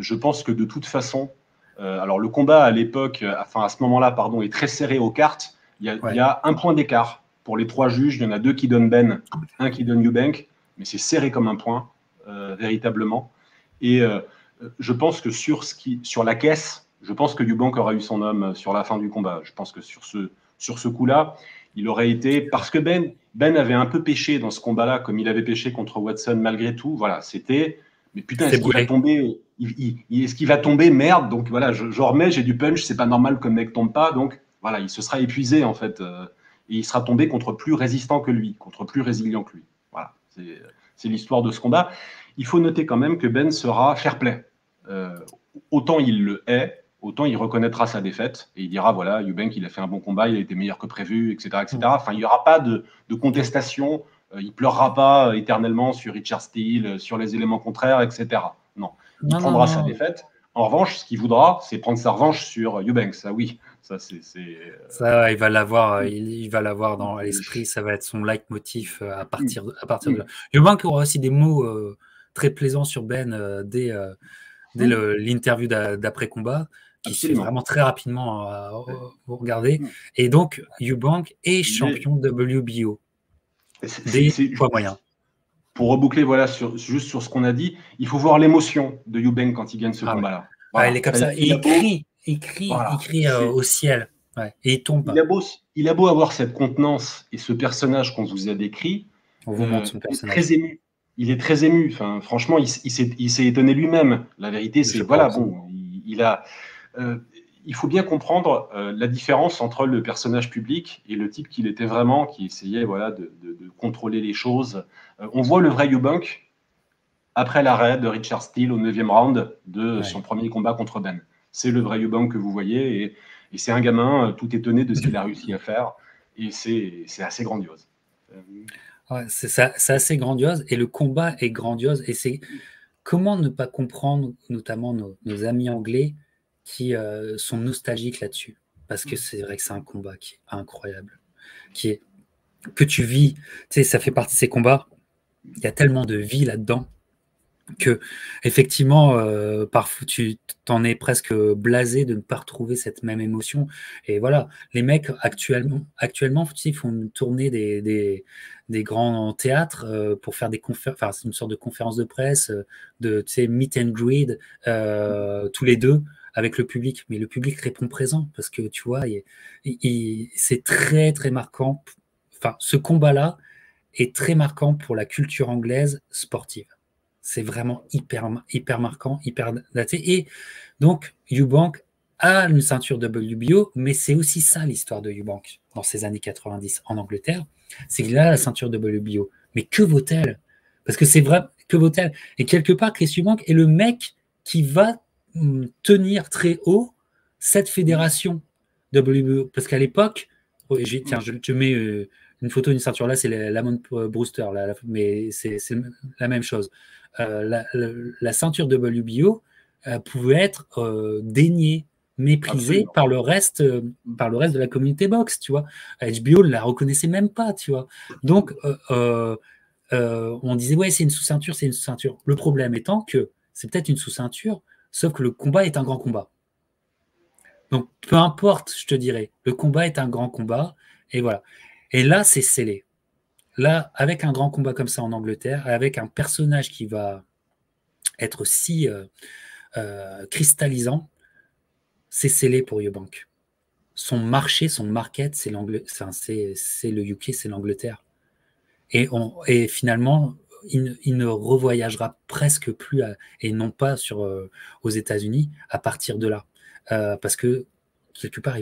je pense que de toute façon, alors le combat à l'époque, enfin à ce moment-là, pardon, est très serré aux cartes. Il y a un point d'écart pour les 3 juges. Il y en a 2 qui donnent Ben, un qui donne Eubank, mais c'est serré comme un point, véritablement. Et je pense que sur la caisse, je pense que Eubank aura eu son homme sur la fin du combat. Je pense que sur ce coup-là, il aurait été, parce que Ben avait un peu pêché dans ce combat-là, comme il avait pêché contre Watson malgré tout. Voilà, c'était. Mais putain, est-ce qu'il va tomber est-ce qu'il va tomber? Merde. Donc voilà, je remets, j'ai du punch, c'est pas normal que le mec tombe pas. Donc voilà, il se sera épuisé en fait. Et il sera tombé contre plus résistant que lui, contre plus résilient que lui. Voilà, c'est l'histoire de ce combat. Il faut noter quand même que Ben sera fair play. Autant il le est, autant il reconnaîtra sa défaite et il dira voilà, Eubank, il a fait un bon combat, il a été meilleur que prévu, etc. etc. Enfin, il n'y aura pas de contestation. Il pleurera pas éternellement sur Richard Steele, sur les éléments contraires, etc. Non, il prendra sa défaite. En revanche, ce qu'il voudra, c'est prendre sa revanche sur Eubank. Ça, oui, ça c'est. Ça, il va l'avoir, il va l'avoir dans l'esprit. Ça va être son leitmotiv à partir de là. Eubank aura aussi des mots très plaisants sur Ben dès l'interview d'après combat, qui se fait vraiment très rapidement vous regarder. Et donc, Eubank est champion WBO. Des poids moyens. Pour reboucler, voilà, juste sur ce qu'on a dit, il faut voir l'émotion de Eubank quand il gagne ce combat-là. Voilà. Il est comme ça, il crie au ciel. Ouais. Et il tombe pas. Il a beau avoir cette contenance et ce personnage qu'on vous a décrit. On vous montre son personnage. Très ému. Il est très ému. Enfin, franchement, il s'est étonné lui-même. La vérité, c'est voilà, bon, il faut bien comprendre la différence entre le personnage public et le type qu'il était vraiment, qui essayait voilà, de contrôler les choses. On voit le vrai Eubank après l'arrêt de Richard Steele au 9e round de son premier combat contre Ben. C'est le vrai Eubank que vous voyez et c'est un gamin tout étonné de ce qu'il a réussi à faire et c'est assez grandiose. Ouais, c'est assez grandiose et le combat est grandiose et c'est comment ne pas comprendre notamment nos amis anglais qui sont nostalgiques là-dessus parce que c'est vrai que c'est un combat qui est incroyable, que tu vis, tu sais, ça fait partie de ces combats, il y a tellement de vie là-dedans que effectivement parfois tu t'en es presque blasé de ne pas retrouver cette même émotion et voilà, les mecs actuellement tu sais, ils font une tournée des grands théâtres pour faire des conférences, enfin c'est une sorte de conférence de presse de tu sais meet and greet tous les deux avec le public, mais le public répond présent parce que tu vois c'est très très marquant, enfin ce combat-là est très marquant pour la culture anglaise sportive. C'est vraiment hyper marquant, hyper daté. Et donc, Eubank a une ceinture WBO, mais c'est aussi ça l'histoire de Eubank dans ces années 90 en Angleterre. C'est qu'il a la ceinture WBO. Mais que vaut-elle? Parce que c'est vrai, que vaut-elle? Et quelque part, Chris Eubank est le mec qui va tenir très haut cette fédération WBO. Parce qu'à l'époque, tiens, je te mets une photo d'une ceinture là, c'est Lamont Brewster, mais c'est la même chose. La ceinture WBO pouvait être déniée, méprisée par le reste de la communauté boxe, tu vois. HBO ne la reconnaissait même pas, tu vois. Donc on disait ouais, c'est une sous-ceinture, c'est une sous-ceinture. Le problème étant que c'est peut-être une sous-ceinture, sauf que le combat est un grand combat. Donc peu importe, je te dirais, le combat est un grand combat, et voilà. Et là, c'est scellé. Là, avec un grand combat comme ça en Angleterre, avec un personnage qui va être si cristallisant, c'est scellé pour Eubank. Son marché, son market, c'est le UK, c'est l'Angleterre. Et finalement, il ne revoyagera presque plus, et non pas aux États-Unis, à partir de là. Parce que, quelque part,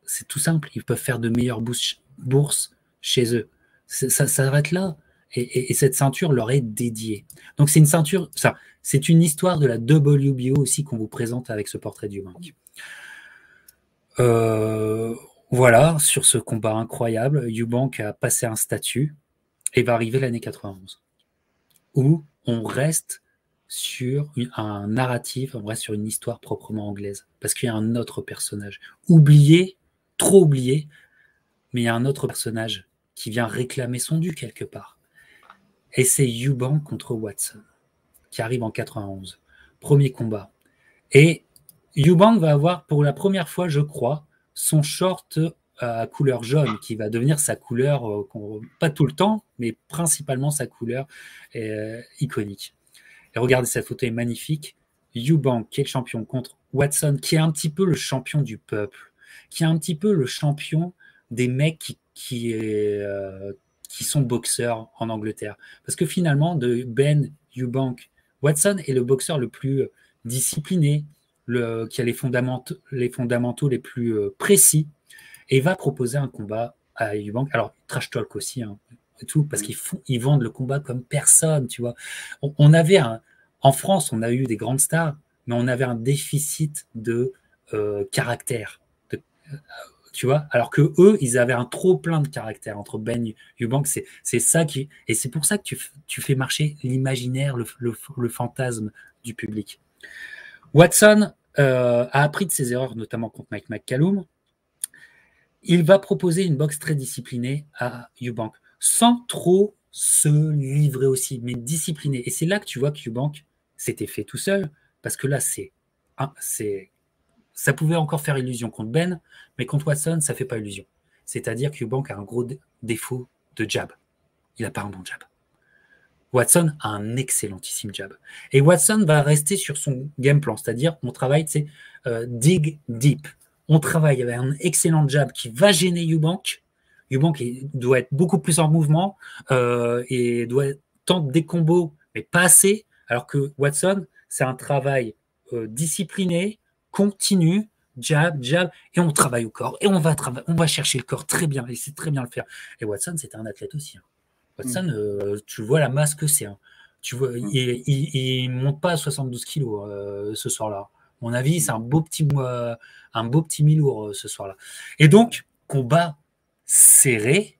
c'est tout simple, ils peuvent faire de meilleures bourses chez eux. Ça s'arrête là. Et cette ceinture leur est dédiée. Donc, c'est une ceinture, c'est une histoire de la WBO aussi qu'on vous présente avec ce portrait d'Eubank. Voilà, sur ce combat incroyable, Eubank a passé un statut et va arriver l'année 91, où on reste sur un narratif, on reste sur une histoire proprement anglaise, parce qu'il y a un autre personnage, oublié, trop oublié, mais il y a un autre personnage qui vient réclamer son dû quelque part. Et c'est Eubank contre Watson, qui arrive en 91. Premier combat. Et Eubank va avoir, pour la première fois, je crois, son short à couleur jaune, qui va devenir sa couleur, pas tout le temps, mais principalement sa couleur iconique. Et regardez, cette photo est magnifique. Eubank, qui est le champion, contre Watson, qui est un petit peu le champion du peuple, qui est un petit peu le champion des mecs qui sont boxeurs en Angleterre. Parce que finalement, de Ben Eubank, Watson est le boxeur le plus discipliné, qui a les fondamentaux les plus précis, et va proposer un combat à Eubank. Alors, trash talk aussi, hein, et tout, parce qu'ils vendent le combat comme personne, tu vois. En France, on a eu des grandes stars, mais on avait un déficit de caractère, tu vois, alors que eux, ils avaient un trop plein de caractère entre Ben et Eubank. C'est ça et c'est pour ça que tu fais marcher l'imaginaire, le fantasme du public. Watson a appris de ses erreurs, notamment contre Mike McCallum. Il va proposer une boxe très disciplinée à Eubank, sans trop se livrer aussi, mais discipliné. Et c'est là que tu vois que Eubank s'était fait tout seul, parce que là, ça pouvait encore faire illusion contre Ben, mais contre Watson, ça ne fait pas illusion. C'est-à-dire que Eubank a un gros défaut de jab. Il n'a pas un bon jab. Watson a un excellentissime jab. Et Watson va rester sur son game plan, c'est-à-dire on travaille, dig deep. On travaille avec un excellent jab qui va gêner Eubank. Eubank doit être beaucoup plus en mouvement et doit tenter des combos, mais pas assez, alors que Watson, c'est un travail discipliné, continu, jab, et on travaille au corps, et on va chercher le corps très bien, et c'est très bien le faire. Et Watson, c'était un athlète aussi. Hein. Watson, tu vois la masse que c'est. Hein. Tu vois, il ne monte pas à 72 kilos ce soir-là. À mon avis, c'est un beau petit mi-lourd ce soir-là. Et donc, combat serré,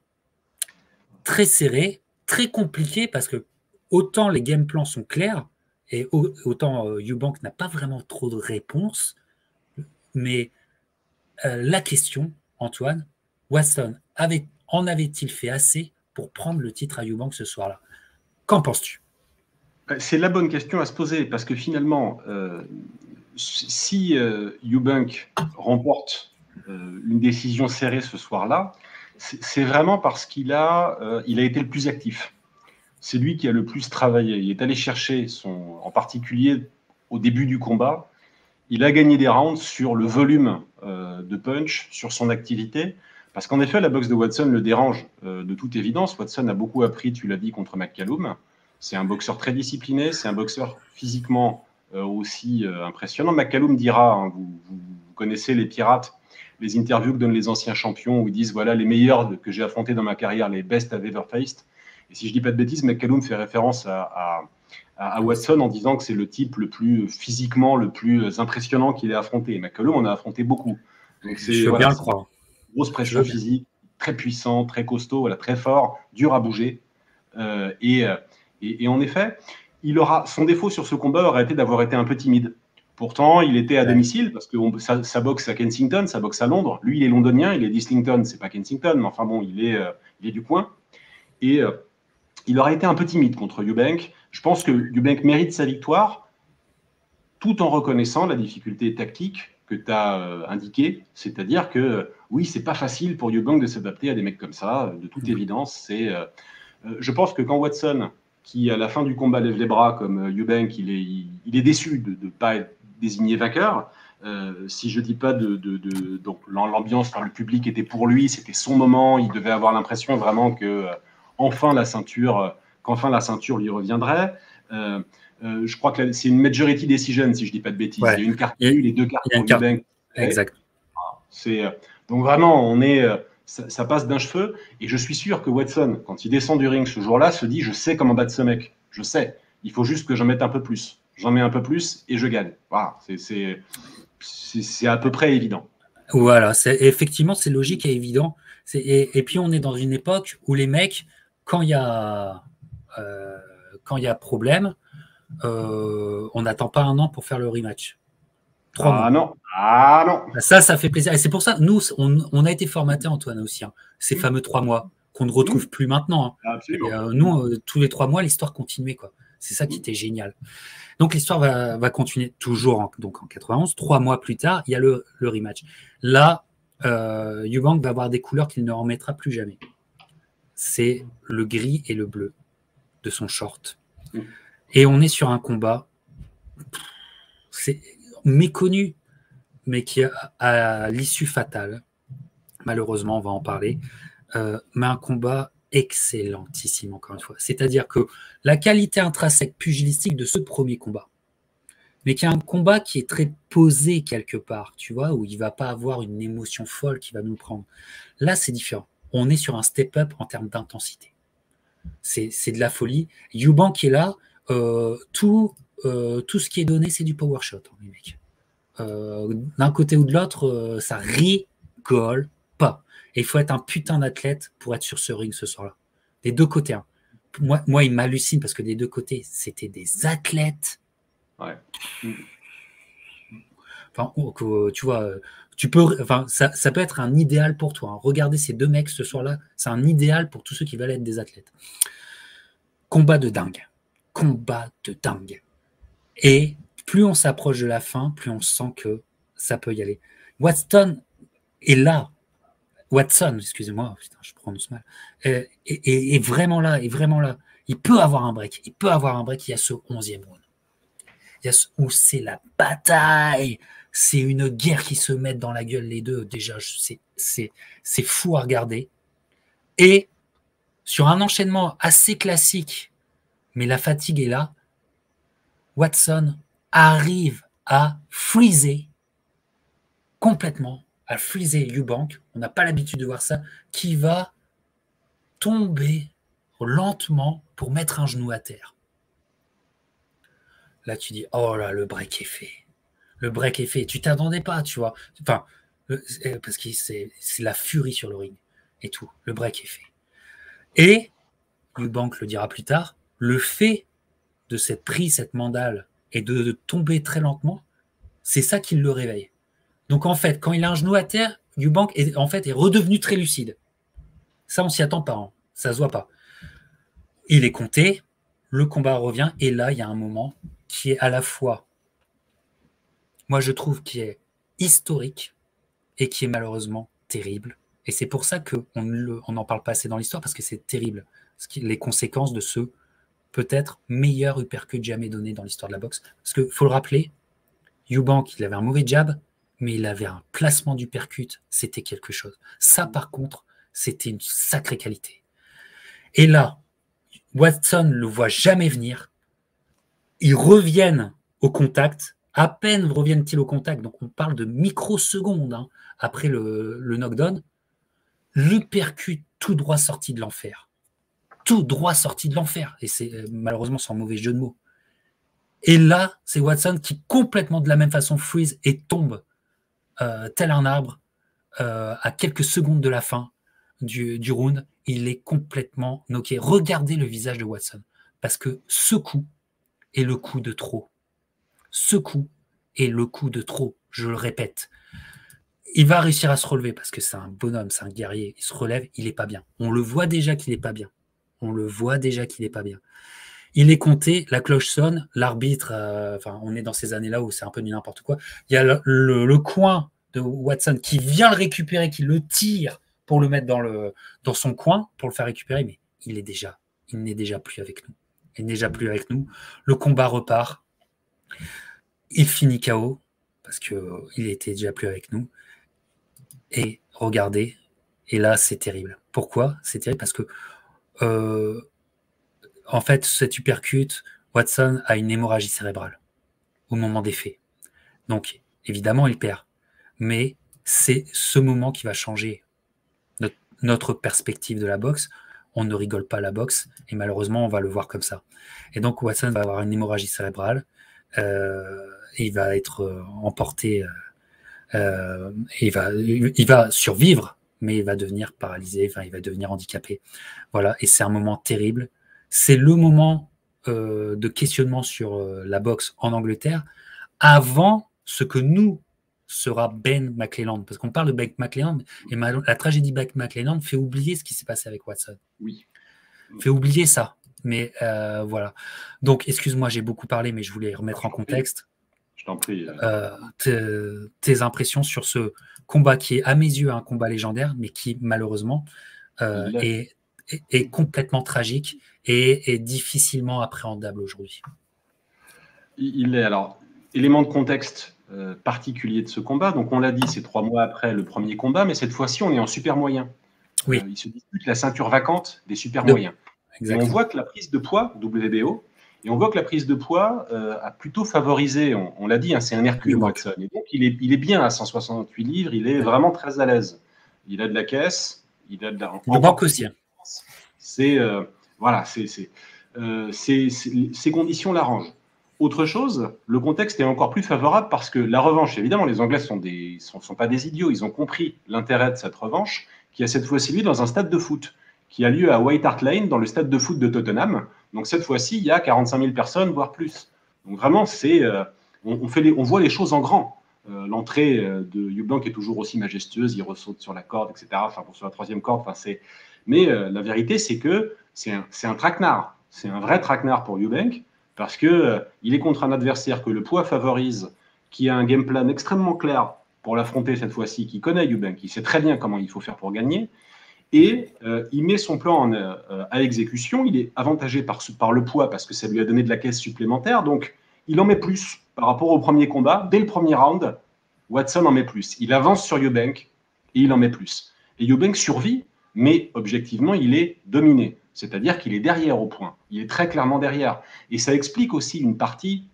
très compliqué, parce que autant les game plans sont clairs, et autant Eubank n'a pas vraiment trop de réponses, mais la question, Antoine, Watson en avait-il fait assez pour prendre le titre à Eubank ce soir-là? Qu'en penses-tu? C'est la bonne question à se poser, parce que finalement, si Eubank remporte une décision serrée ce soir-là, c'est vraiment parce qu'il a été le plus actif. C'est lui qui a le plus travaillé. Il est allé chercher, en particulier au début du combat, il a gagné des rounds sur le volume de punch, sur son activité, parce qu'en effet, la boxe de Watson le dérange de toute évidence. Watson a beaucoup appris, tu l'as dit, contre McCallum. C'est un boxeur très discipliné, c'est un boxeur physiquement aussi impressionnant. McCallum dira, hein, vous connaissez les pirates, les interviews que donnent les anciens champions où ils disent voilà les meilleurs que j'ai affrontés dans ma carrière, les best I've ever faced. Et si je dis pas de bêtises, McCallum fait référence à Watson en disant que c'est le type le plus physiquement le plus impressionnant qu'il ait affronté. Et McCallum en a affronté beaucoup. Donc je veux bien le croire. Grosse pression physique, très puissant, très costaud, voilà, très fort, dur à bouger. Et en effet, son défaut sur ce combat aurait été d'avoir été un peu timide. Pourtant, il était à domicile, parce que ça boxe à Kensington, ça boxe à Londres. Lui, il est londonien, il est d'Islington, c'est pas Kensington, mais enfin bon, il est du coin. Et il aurait été un peu timide contre Eubank. Je pense que Eubank mérite sa victoire, tout en reconnaissant la difficulté tactique que tu as indiquée. C'est-à-dire que, oui, c'est pas facile pour Eubank de s'adapter à des mecs comme ça, de toute évidence. Je pense que quand Watson, qui à la fin du combat lève les bras comme Eubank, il est déçu de ne pas être désigné vainqueur. Si je dis pas donc l'ambiance par le public était pour lui, c'était son moment, il devait avoir l'impression vraiment que qu'enfin la ceinture lui reviendrait. Je crois que c'est une majority decision, si je dis pas de bêtises. Ouais. Il y a une carte nulle, les 2 cartes pour Eubank. Exact. Donc vraiment, ça passe d'un cheveu. Et je suis sûr que Watson, quand il descend du ring ce jour-là, se dit, je sais comment battre ce mec. Je sais. Il faut juste que j'en mette un peu plus. J'en mets un peu plus et je gagne. Voilà. C'est à peu près évident. Voilà. Effectivement, c'est logique et évident. Et puis, on est dans une époque où les mecs, quand il y a problème, on n'attend pas un an pour faire le rematch. 3 mois. Non. Ah non. Ça fait plaisir. Et c'est pour ça, nous, on a été formaté, Antoine, aussi. Ces fameux 3 mois qu'on ne retrouve plus maintenant. Absolument. Nous, tous les 3 mois, l'histoire continuait, quoi. C'est ça qui était génial. Donc, l'histoire va continuer toujours donc en 91. 3 mois plus tard, il y a le rematch. Là, Eubank va avoir des couleurs qu'il ne remettra plus jamais. C'est le gris et le bleu de son short. Et on est sur un combat, c'est méconnu, mais qui a l'issue fatale. Malheureusement, on va en parler. Mais un combat excellentissime, encore une fois. C'est-à-dire que la qualité intrinsèque pugilistique de ce premier combat, mais qui est un combat qui est très posé quelque part, tu vois, où il ne va pas avoir une émotion folle qui va nous prendre. Là, c'est différent. On est sur un step-up en termes d'intensité. C'est de la folie. Eubank est là. Tout ce qui est donné, c'est du power shot, hein, les mecs. D'un côté ou de l'autre, ça rigole pas. Et il faut être un putain d'athlète pour être sur ce ring ce soir-là. Des deux côtés. Hein. Moi, il m'hallucine parce que des deux côtés, c'était des athlètes. Ouais. Enfin, tu vois, ça peut être un idéal pour toi. Hein. Regarder ces deux mecs ce soir-là, c'est un idéal pour tous ceux qui veulent être des athlètes. Combat de dingue. Combat de dingue. Et plus on s'approche de la fin, plus on sent que ça peut y aller. Watson est là. Watson, excusez-moi, putain, je prononce mal, est vraiment là, Il peut avoir un break. Il y a ce 11e round. Où c'est la bataille. C'est une guerre qui se met dans la gueule, les deux. Déjà, c'est fou à regarder. Et sur un enchaînement assez classique, mais la fatigue est là, Watson arrive à freezer complètement, à freezer Eubank, on n'a pas l'habitude de voir ça, qui va tomber lentement pour mettre un genou à terre. Là, tu dis, oh là, le break est fait. Le break est fait. Tu t'attendais pas, tu vois. Enfin, parce que c'est la furie sur le ring et tout. Le break est fait. Et, Eubank le dira plus tard, le fait de cette prise, cette mandale, et de tomber très lentement, c'est ça qui le réveille. Donc, en fait, quand il a un genou à terre, Eubank est redevenu très lucide. Ça, on s'y attend pas. Hein. Ça se voit pas. Il est compté, le combat revient, et là, il y a un moment qui est à la fois, moi, je trouve, qui est historique et qui est malheureusement terrible. Et c'est pour ça qu'on n'en parle pas assez dans l'histoire, parce que c'est terrible. Les conséquences de ce peut-être meilleur uppercut jamais donné dans l'histoire de la boxe. Parce qu'il faut le rappeler, Eubank, il avait un mauvais jab, mais il avait un placement d'uppercut, c'était quelque chose. Ça, par contre, c'était une sacrée qualité. Et là, Watson ne le voit jamais venir. Ils reviennent au contact. À peine reviennent-ils au contact, donc on parle de microsecondes hein, après le knockdown. L'uppercut tout droit sorti de l'enfer. Tout droit sorti de l'enfer. Et c'est malheureusement sans mauvais jeu de mots. Et là, c'est Watson qui complètement de la même façon freeze et tombe tel un arbre à quelques secondes de la fin du round. Il est complètement knocké. Regardez le visage de Watson. Parce que ce coup est le coup de trop. Ce coup est le coup de trop. Je le répète. Il va réussir à se relever parce que c'est un bonhomme, c'est un guerrier. Il se relève, il n'est pas bien. On le voit déjà qu'il n'est pas bien. On le voit déjà qu'il n'est pas bien. Il est compté, la cloche sonne, l'arbitre, on est dans ces années-là où c'est un peu du n'importe quoi. Il y a le coin de Watson qui vient le récupérer, qui le tire pour le mettre dans son coin, pour le faire récupérer, mais il n'est déjà plus avec nous. Il n'est déjà plus avec nous. Le combat repart. Il finit KO parce qu'il était déjà plus avec nous. Et regardez, et là, c'est terrible. Pourquoi? C'est terrible parce que en fait, cet uppercut, Watson a une hémorragie cérébrale au moment des faits. Donc, évidemment, il perd. Mais c'est ce moment qui va changer notre perspective de la boxe. On ne rigole pas à la boxe et malheureusement, on va le voir comme ça. Et donc, Watson va avoir une hémorragie cérébrale. Il va être emporté. Il va survivre, mais il va devenir paralysé, il va devenir handicapé. Voilà, et c'est un moment terrible. C'est le moment de questionnement sur la boxe en Angleterre avant ce que nous sera Ben McClelland. Parce qu'on parle de Ben McClelland, et la tragédie Ben McClelland fait oublier ce qui s'est passé avec Watson. Oui. Fait oublier ça. Mais voilà. Donc, excuse-moi, j'ai beaucoup parlé, mais je voulais remettre en contexte. Je t'en prie. Tes impressions sur ce combat qui est, à mes yeux, un combat légendaire, mais qui, malheureusement, est complètement tragique et difficilement appréhendable aujourd'hui. Il est, alors, élément de contexte particulier de ce combat. Donc, on l'a dit, c'est 3 mois après le premier combat, mais cette fois-ci, on est en super moyen. Oui. Il se dispute la ceinture vacante des super moyens. Exactement. Et on voit que la prise de poids, WBO, et on voit que la prise de poids a plutôt favorisé, on l'a dit, hein, c'est un Hercule Watson. Et donc, il est bien à 168 livres, il est vraiment très à l'aise. Il a de la caisse, il a de la... Le banque aussi. Voilà, ces conditions l'arrangent. Autre chose, le contexte est encore plus favorable parce que la revanche, évidemment, les Anglais sont pas des idiots, ils ont compris l'intérêt de cette revanche, qui a cette fois-ci lieu dans un stade de foot, qui a lieu à White Hart Lane, dans le stade de foot de Tottenham. Donc cette fois-ci, il y a 45 000 personnes, voire plus. Donc vraiment, on voit les choses en grand. L'entrée de Eubank est toujours aussi majestueuse, il ressaute sur la corde, etc. Enfin, sur la 3e corde. Mais la vérité, c'est que c'est un traquenard. C'est un vrai traquenard pour Eubank, parce qu'il est contre un adversaire que le poids favorise, qui a un game plan extrêmement clair pour l'affronter cette fois-ci, qui connaît Eubank, il sait très bien comment il faut faire pour gagner. Et il met son plan à exécution. Il est avantagé par le poids parce que ça lui a donné de la caisse supplémentaire. Donc, il en met plus par rapport au premier combat. Dès le premier round, Watson en met plus. Il avance sur Eubank et il en met plus. Et Eubank survit, mais objectivement, il est dominé. C'est-à-dire qu'il est derrière au point. Il est très clairement derrière. Et ça explique aussi une partie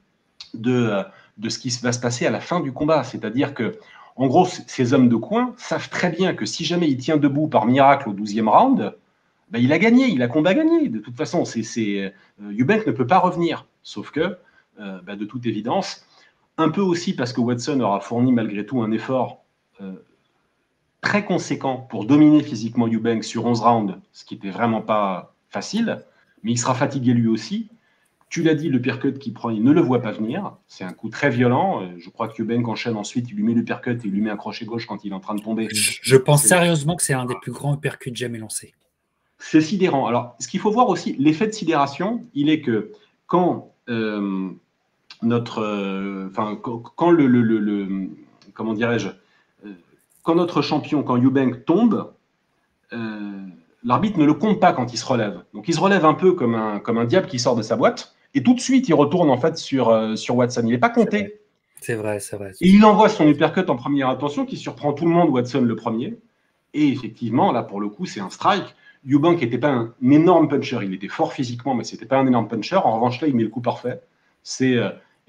de ce qui va se passer à la fin du combat. C'est-à-dire que en gros, ces hommes de coin savent très bien que si jamais il tient debout par miracle au 12e round, ben il a gagné, il a combat gagné. De toute façon, Eubank ne peut pas revenir. Sauf que, de toute évidence, un peu aussi parce que Watson aura fourni malgré tout un effort très conséquent pour dominer physiquement Eubank sur 11 rounds, ce qui n'était vraiment pas facile, mais il sera fatigué lui aussi. Tu l'as dit, le uppercut qu'il prend, il ne le voit pas venir. C'est un coup très violent. Je crois que Eubank enchaîne ensuite, il lui met l'uppercut et il lui met un crochet gauche quand il est en train de tomber. Je pense sérieusement que c'est un des plus grands uppercuts jamais lancés. C'est sidérant. Alors, ce qu'il faut voir aussi, l'effet de sidération, il est que quand comment dirais-je, quand notre champion, quand Eubank tombe, l'arbitre ne le compte pas quand il se relève. Donc, il se relève un peu comme un diable qui sort de sa boîte. Et tout de suite, il retourne en fait sur Watson. Il n'est pas compté. C'est vrai. Et il envoie son uppercut en première intention qui surprend tout le monde, Watson le premier. Et effectivement, là, pour le coup, c'est un strike. Eubank n'était pas un énorme puncher. Il était fort physiquement, mais ce n'était pas un énorme puncher. En revanche, là, il met le coup parfait.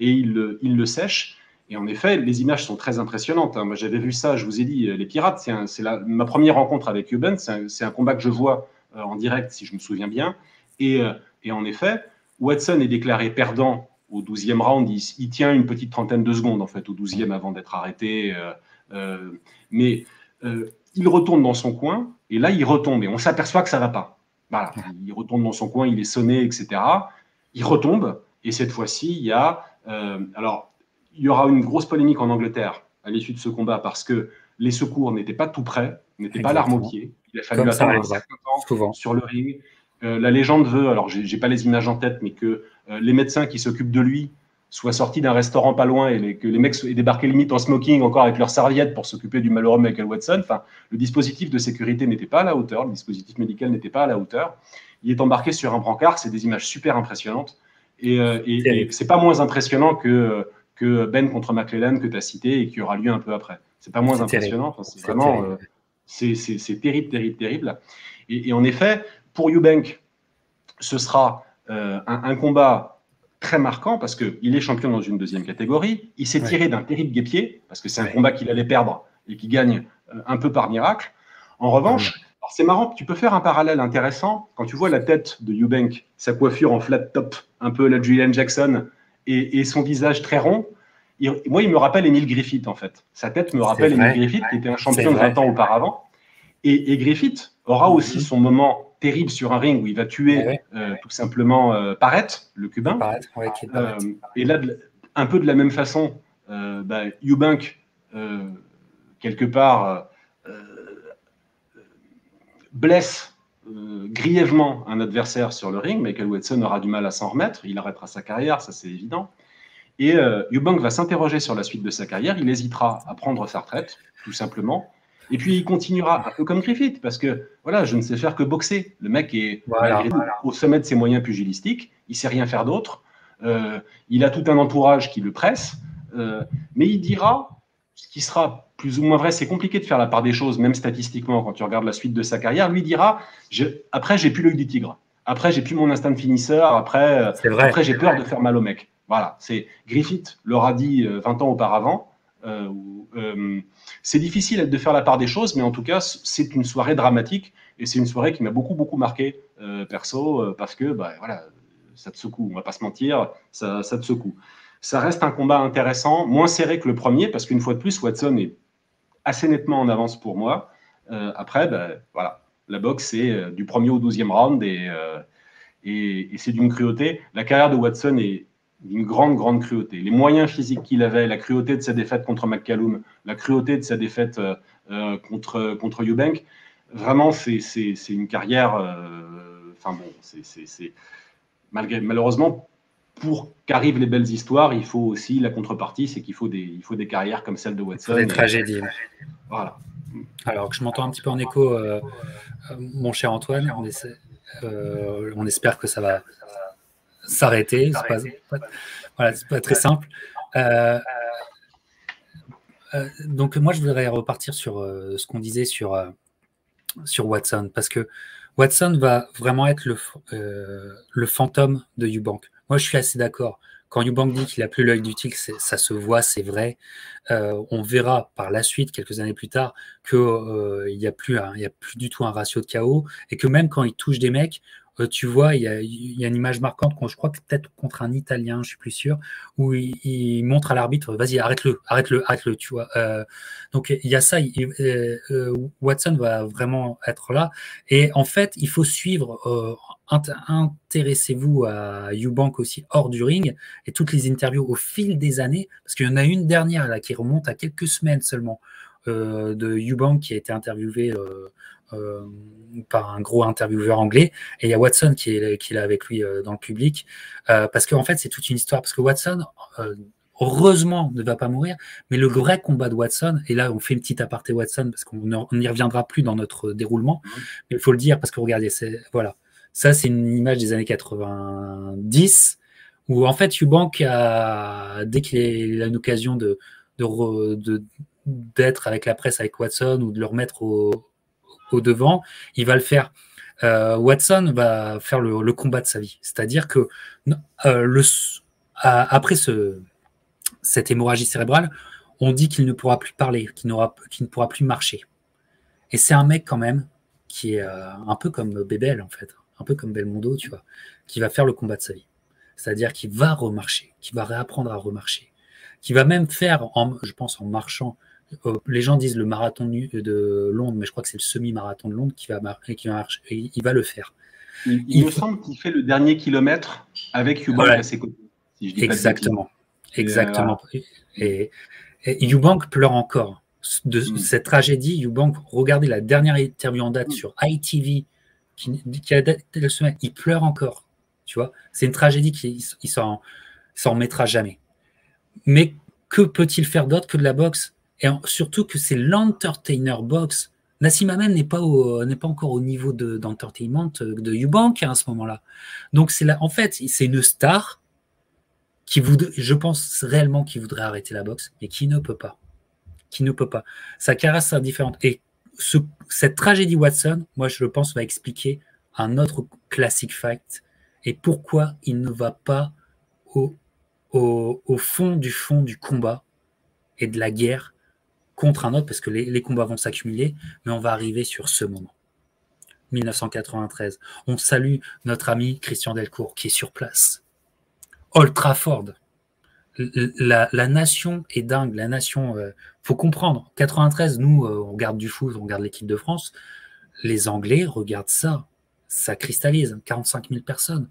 Et il le sèche. Et en effet, les images sont très impressionnantes. Moi, j'avais vu ça, je vous ai dit, les Pirates, c'est ma première rencontre avec Eubank. C'est un combat que je vois en direct, si je me souviens bien. Et en effet, Watson est déclaré perdant au 12e round. Il tient une petite trentaine de secondes, en fait, au 12e avant d'être arrêté. Mais il retourne dans son coin, et là, il retombe. Et on s'aperçoit que ça ne va pas. Voilà. Il retourne dans son coin, il est sonné, etc. Il retombe, et cette fois-ci, il y a... alors, il y aura une grosse polémique en Angleterre à l'issue de ce combat, parce que les secours n'étaient pas tout prêts, n'étaient pas l'arme au pied. Il a fallu attendre un certain temps sur le ring. la légende veut, alors j'ai pas les images en tête, mais que les médecins qui s'occupent de lui soient sortis d'un restaurant pas loin et que les mecs aient débarqué limite en smoking, encore avec leurs serviettes pour s'occuper du malheureux Michael Watson. Enfin, le dispositif de sécurité n'était pas à la hauteur, le dispositif médical n'était pas à la hauteur. Il est embarqué sur un brancard, c'est des images super impressionnantes. Et c'est pas moins impressionnant que Ben contre McClellan que tu as cité et qui aura lieu un peu après. C'est pas moins impressionnant. Enfin, c'est vraiment, c'est terrible, terrible, terrible. Et en effet, pour Eubank, ce sera un combat très marquant parce qu'il est champion dans une deuxième catégorie. Il s'est tiré d'un terrible guêpier parce que c'est un combat qu'il allait perdre et qui gagne un peu par miracle. En revanche, c'est marrant, tu peux faire un parallèle intéressant quand tu vois la tête de Eubank, sa coiffure en flat top, un peu la Julian Jackson, et son visage très rond. Moi, il me rappelle Emile Griffith, en fait. Sa tête me rappelle Emile Griffith, qui était un champion de 20 ans auparavant. Et Griffith aura aussi son moment terrible sur un ring où il va tuer tout simplement Parrett, le Cubain. Et là, un peu de la même façon, Eubank, quelque part, blesse grièvement un adversaire sur le ring. Michael Watson aura du mal à s'en remettre. Il arrêtera sa carrière, ça c'est évident. Et Eubank va s'interroger sur la suite de sa carrière. Il hésitera à prendre sa retraite, tout simplement. Et puis, il continuera un peu comme Griffith, parce que, voilà, je ne sais faire que boxer. Le mec est au sommet de ses moyens pugilistiques. Il ne sait rien faire d'autre. Il a tout un entourage qui le presse. Mais il dira, ce qui sera plus ou moins vrai, c'est compliqué de faire la part des choses, même statistiquement, quand tu regardes la suite de sa carrière. Lui dira, après, j'ai plus l'œil du tigre. Après, j'ai plus mon instinct de finisseur. Après, j'ai peur de faire mal au mec. Voilà, Griffith l'aura dit 20 ans auparavant. C'est difficile de faire la part des choses, mais en tout cas, c'est une soirée dramatique et c'est une soirée qui m'a beaucoup, beaucoup marqué perso parce que voilà, ça te secoue, on va pas se mentir, ça te secoue. Ça reste un combat intéressant, moins serré que le premier parce qu'une fois de plus, Watson est assez nettement en avance pour moi. Après, voilà, la boxe, c'est du premier au 12e round et c'est d'une cruauté. La carrière de Watson est d'une grande, grande cruauté. Les moyens physiques qu'il avait, la cruauté de sa défaite contre McCallum, la cruauté de sa défaite contre Eubank, vraiment, c'est une carrière... Enfin bon, malheureusement, pour qu'arrivent les belles histoires, il faut aussi la contrepartie, c'est qu'il faut des carrières comme celle de Watson. Des tragédies. Voilà. Alors que je m'entends un petit peu en écho, mon cher Antoine, mais on espère que ça va s'arrêter. C'est pas très simple. Donc moi, je voudrais repartir sur ce qu'on disait sur Watson, parce que Watson va vraiment être le fantôme de Eubank. Moi, je suis assez d'accord. Quand Eubank dit qu'il n'a plus l'œil du tigre, ça se voit, c'est vrai. On verra par la suite, quelques années plus tard, qu'il n'y a plus du tout un ratio de KO et que même quand il touche des mecs, tu vois, il y a une image marquante, je crois que peut-être contre un Italien, je suis plus sûr, où il montre à l'arbitre, vas-y, arrête-le, tu vois. Donc il y a ça, Watson va vraiment être là. Et en fait, il faut suivre, intéressez-vous à Eubank aussi hors du ring et toutes les interviews au fil des années, parce qu'il y en a une dernière là qui remonte à quelques semaines seulement de Eubank qui a été interviewé par un gros intervieweur anglais, et il y a Watson qui est là avec lui dans le public, parce qu'en fait c'est toute une histoire, parce que Watson heureusement ne va pas mourir, mais le vrai combat de Watson, et là on fait une petite aparté Watson parce qu'on n'y reviendra plus dans notre déroulement, mais il faut le dire parce que regardez, voilà, ça c'est une image des années 90 où en fait Eubank dès qu'il a une occasion d'être avec la presse avec Watson ou de le remettre au devant, il va le faire. Watson va faire le combat de sa vie. C'est-à-dire que après cette hémorragie cérébrale, on dit qu'il ne pourra plus parler, qu'il ne pourra plus marcher. Et c'est un mec quand même qui est un peu comme Bébel en fait, un peu comme Belmondo, tu vois, qui va faire le combat de sa vie. C'est-à-dire qu'il va remarcher, qu'il va réapprendre à remarcher, qu'il va même faire, je pense en marchant, les gens disent le marathon de Londres, mais je crois que c'est le semi-marathon de Londres qui va marcher, il va le faire. Il me semble qu'il fait le dernier kilomètre avec Eubank à ses côtés. Si je dis exactement. Et Eubank pleure encore de cette tragédie. Eubank, regardez la dernière interview en date sur ITV qui a atteint le sommet, il pleure encore. Tu vois, c'est une tragédie qu'il s'en remettra jamais. Mais que peut-il faire d'autre que de la boxe? Et surtout que c'est l'entertainer box. Nassim Hamed n'est pas encore au niveau d'entertainment de Eubank à ce moment-là. Donc en fait, c'est une star qui je pense réellement qu'il voudrait arrêter la boxe, mais qui ne peut pas. Qui ne peut pas. Sa carrière sera différente. Et cette tragédie Watson, moi je pense, va expliquer un autre classic fight et pourquoi il ne va pas au fond du combat et de la guerre contre un autre, parce que les combats vont s'accumuler, mais on va arriver sur ce moment. 1993. On salue notre ami Christian Delcourt qui est sur place. Old Trafford. La nation est dingue. La nation, faut comprendre. 93, nous, on regarde du foot, on regarde l'équipe de France. Les Anglais regardent ça. Ça cristallise. 45 000 personnes.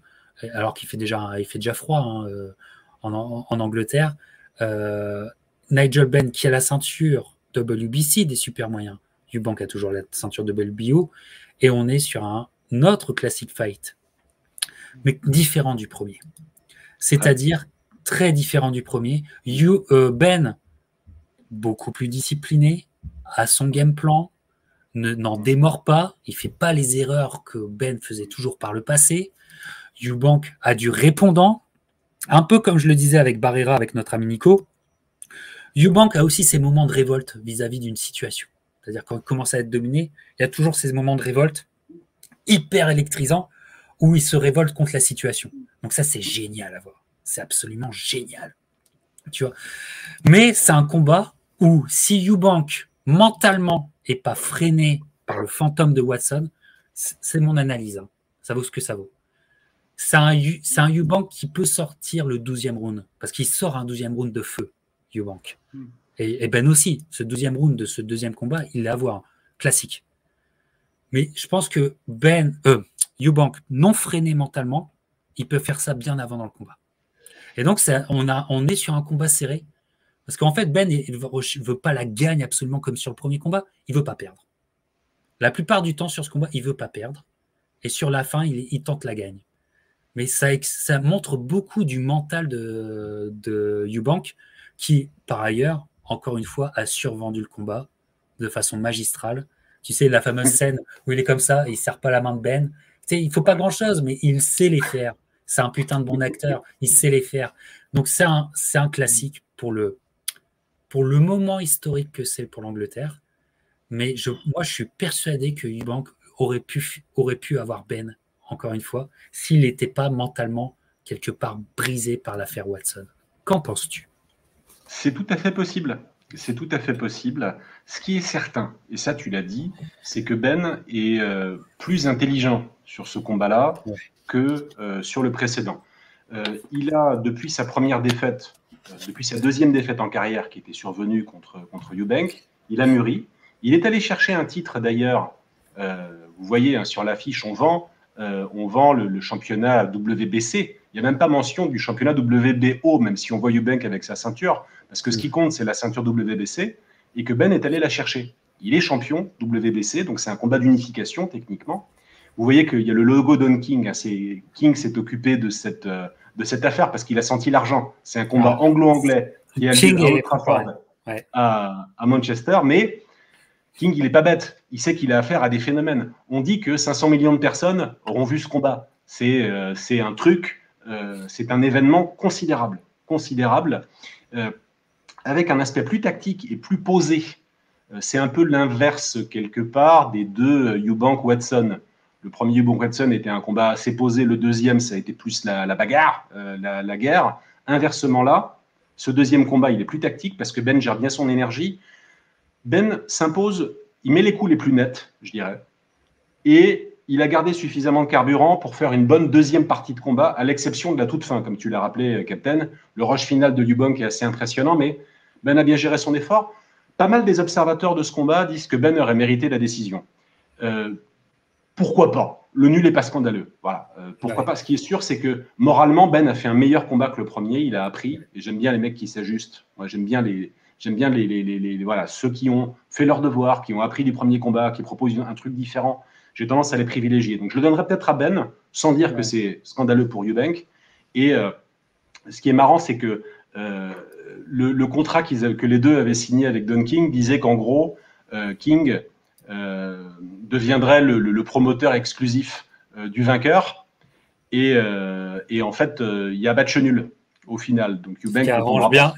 Alors qu'il fait déjà froid en Angleterre. Nigel Benn qui a la ceinture WBC des super moyens. Eubank a toujours la ceinture WBO. Et on est sur un autre classic fight, mais différent du premier. C'est-à-dire très différent du premier. Ben, beaucoup plus discipliné, a son game plan, n'en démord pas, il ne fait pas les erreurs que Ben faisait toujours par le passé. Eubank a du répondant, un peu comme je le disais avec Barrera, avec notre ami Nico. Eubank a aussi ses moments de révolte vis-à-vis d'une situation. C'est-à-dire quand il commence à être dominé, il y a toujours ces moments de révolte hyper électrisants où il se révolte contre la situation. Donc ça, c'est génial à voir. C'est absolument génial. Tu vois. Mais c'est un combat où si Eubank, mentalement, n'est pas freiné par le fantôme de Watson, c'est mon analyse. Hein. Ça vaut ce que ça vaut. C'est un Eubank qui peut sortir le 12e round, parce qu'il sort un 12e round de feu, Eubank. Et Ben aussi, ce 12e round de ce deuxième combat, il est à voir. Classique. Mais je pense que Eubank, non freiné mentalement, il peut faire ça bien avant dans le combat. Et donc, on est sur un combat serré. Parce qu'en fait, Ben ne veut pas la gagne absolument comme sur le premier combat. Il ne veut pas perdre. La plupart du temps, sur ce combat, il ne veut pas perdre. Et sur la fin, il tente la gagne. Mais ça montre beaucoup du mental de Eubank, qui, par ailleurs, encore une fois, a survendu le combat de façon magistrale. Tu sais, la fameuse scène où il est comme ça, il ne serre pas la main de Ben. Tu sais, il ne faut pas grand-chose, mais il sait les faire. C'est un putain de bon acteur, il sait les faire. Donc, c'est un classique pour le moment historique que c'est pour l'Angleterre. Mais moi, je suis persuadé que Eubank aurait pu avoir Ben, encore une fois, s'il n'était pas mentalement quelque part brisé par l'affaire Watson. Qu'en penses-tu? C'est tout à fait possible. C'est tout à fait possible. Ce qui est certain, et ça tu l'as dit, c'est que Ben est plus intelligent sur ce combat-là que sur le précédent. Il a, depuis sa première défaite, depuis sa deuxième défaite en carrière qui était survenue contre Eubank, il a mûri. Il est allé chercher un titre d'ailleurs, vous voyez hein, sur l'affiche, on vend le championnat WBC. Il n'y a même pas mention du championnat WBO, même si on voit Eubank avec sa ceinture, parce que ce qui compte, c'est la ceinture WBC, et que Ben est allé la chercher. Il est champion WBC, donc c'est un combat d'unification techniquement. Vous voyez qu'il y a le logo Don King. Hein, King s'est occupé de cette affaire parce qu'il a senti l'argent. C'est un combat anglo-anglais qui a lieu à Old Trafford à Manchester, mais King, il n'est pas bête. Il sait qu'il a affaire à des phénomènes. On dit que 500 millions de personnes auront vu ce combat. C'est un truc, c'est un événement considérable. Avec un aspect plus tactique et plus posé. C'est un peu l'inverse, quelque part, des deux Eubank-Watson. Le premier Eubank-Watson était un combat assez posé. Le deuxième, ça a été plus la bagarre, la guerre. Inversement là, ce deuxième combat, il est plus tactique parce que Ben gère bien son énergie. Ben s'impose, il met les coups les plus nets, je dirais, et il a gardé suffisamment de carburant pour faire une bonne deuxième partie de combat, à l'exception de la toute fin, comme tu l'as rappelé, Captain. Le rush final de Eubank est assez impressionnant, mais Ben a bien géré son effort. Pas mal des observateurs de ce combat disent que Ben aurait mérité la décision. Pourquoi pas? Le nul n'est pas scandaleux. Voilà. Pourquoi pas? Ce qui est sûr, c'est que moralement, Ben a fait un meilleur combat que le premier. Il a appris, et j'aime bien les mecs qui s'ajustent. Moi, j'aime bien voilà, ceux qui ont fait leur devoir, qui ont appris du premier combat, qui proposent un truc différent. j'ai tendance à les privilégier. Donc je le donnerai peut-être à Ben, sans dire que c'est scandaleux pour Eubank. Et ce qui est marrant, c'est que le contrat que les deux avaient signé avec Don King disait qu'en gros, King deviendrait le promoteur exclusif du vainqueur. Et en fait, il y a match nul au final. Donc Eubank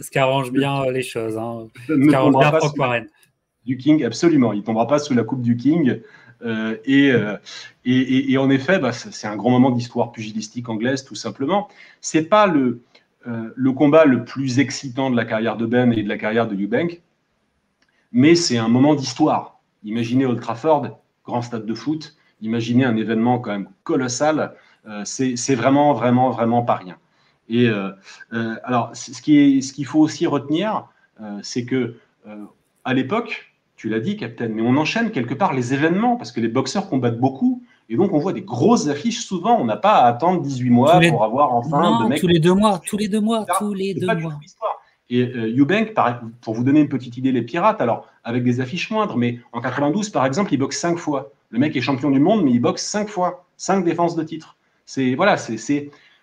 ce qui arrange bien les choses. Hein. Ce qui arrange bien Frank Warren. Du King, absolument. Il ne tombera pas sous la coupe du King. Et en effet, c'est un grand moment d'histoire pugilistique anglaise, tout simplement. C'est pas le combat le plus excitant de la carrière de Ben et de la carrière de Eubank, mais c'est un moment d'histoire. Imaginez Old Trafford, grand stade de foot, imaginez un événement quand même colossal, c'est vraiment, vraiment, vraiment pas rien. Et alors, ce qu'il faut aussi retenir, c'est que à l'époque, tu l'as dit, Captain, mais on enchaîne quelque part les événements, parce que les boxeurs combattent beaucoup, et donc on voit des grosses affiches souvent, on n'a pas à attendre 18 mois pour avoir enfin de mecs. Tous les 2 mois. Et Eubank, pour vous donner une petite idée, les Pirates, alors avec des affiches moindres, mais en 92, par exemple, il boxe 5 fois. Le mec est champion du monde, mais il boxe 5 fois, 5 défenses de titre.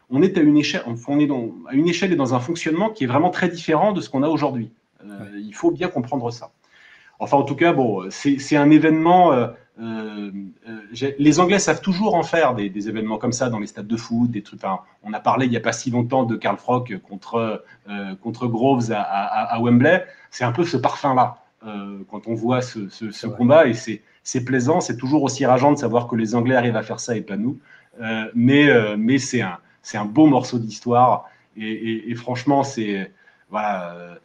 On est à une échelle, à une échelle et dans un fonctionnement qui est vraiment très différent de ce qu'on a aujourd'hui. Il faut bien comprendre ça. Enfin, en tout cas, bon, c'est un événement. Les Anglais savent toujours en faire des événements comme ça dans les stades de foot, des trucs. Enfin, on a parlé il n'y a pas si longtemps de Carl Froch contre Groves à Wembley. C'est un peu ce parfum-là quand on voit ce combat, et c'est plaisant. C'est toujours aussi rageant de savoir que les Anglais arrivent à faire ça et pas nous. Mais c'est un beau morceau d'histoire, et franchement, c'est voilà.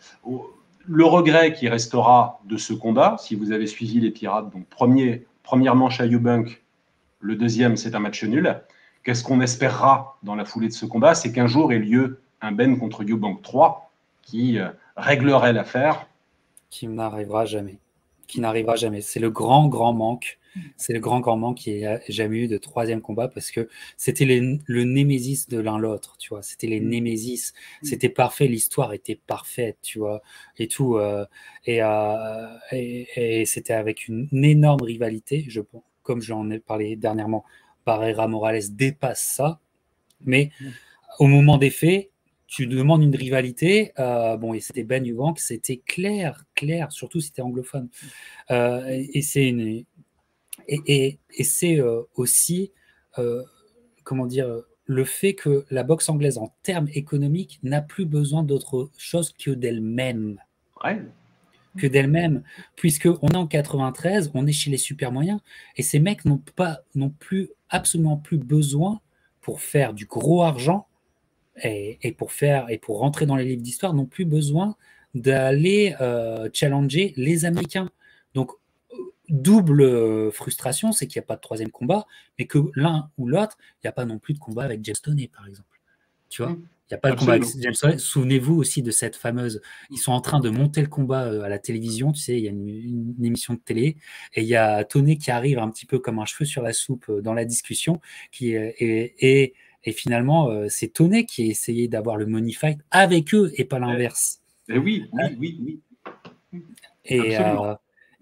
Le regret qui restera de ce combat, si vous avez suivi les Pirates, donc première manche à Eubank, le deuxième, c'est un match nul. Qu'est-ce qu'on espérera dans la foulée de ce combat? C'est qu'un jour ait lieu un Ben contre Eubank 3 qui réglerait l'affaire. Qui n'arrivera jamais. C'est le grand, grand manque. C'est le grand, grand manque qu'il n'y a jamais eu de troisième combat, parce que c'était le némésis de l'un l'autre, tu vois. C'était les némésis. C'était parfait, l'histoire était parfaite, tu vois, et tout. Et c'était avec une énorme rivalité, comme j'en ai parlé dernièrement. Barrera Morales dépasse ça, mais au moment des faits, tu demandes une rivalité, et c'était Ben Eubank, c'était clair, surtout si c'était anglophone. Et c'est aussi, comment dire, le fait que la boxe anglaise, en termes économiques, n'a plus besoin d'autre chose que d'elle-même. Que d'elle-même, puisqu'on est en 93, on est chez les super moyens, et ces mecs n'ont absolument plus besoin, pour faire du gros argent, et pour rentrer dans les livres d'histoire, n'ont plus besoin d'aller challenger les Américains. Donc, double frustration, c'est qu'il n'y a pas de troisième combat, mais que l'un ou l'autre, il n'y a pas non plus de combat avec James Toney, par exemple. Tu vois, il n'y a pas de combat avec James Toney. Souvenez-vous aussi de cette fameuse... Ils sont en train de monter le combat à la télévision, tu sais, il y a une émission de télé, et il y a Toney qui arrive un petit peu comme un cheveu sur la soupe dans la discussion, et finalement, c'est Toney qui a essayé d'avoir le money fight avec eux et pas l'inverse. Oui.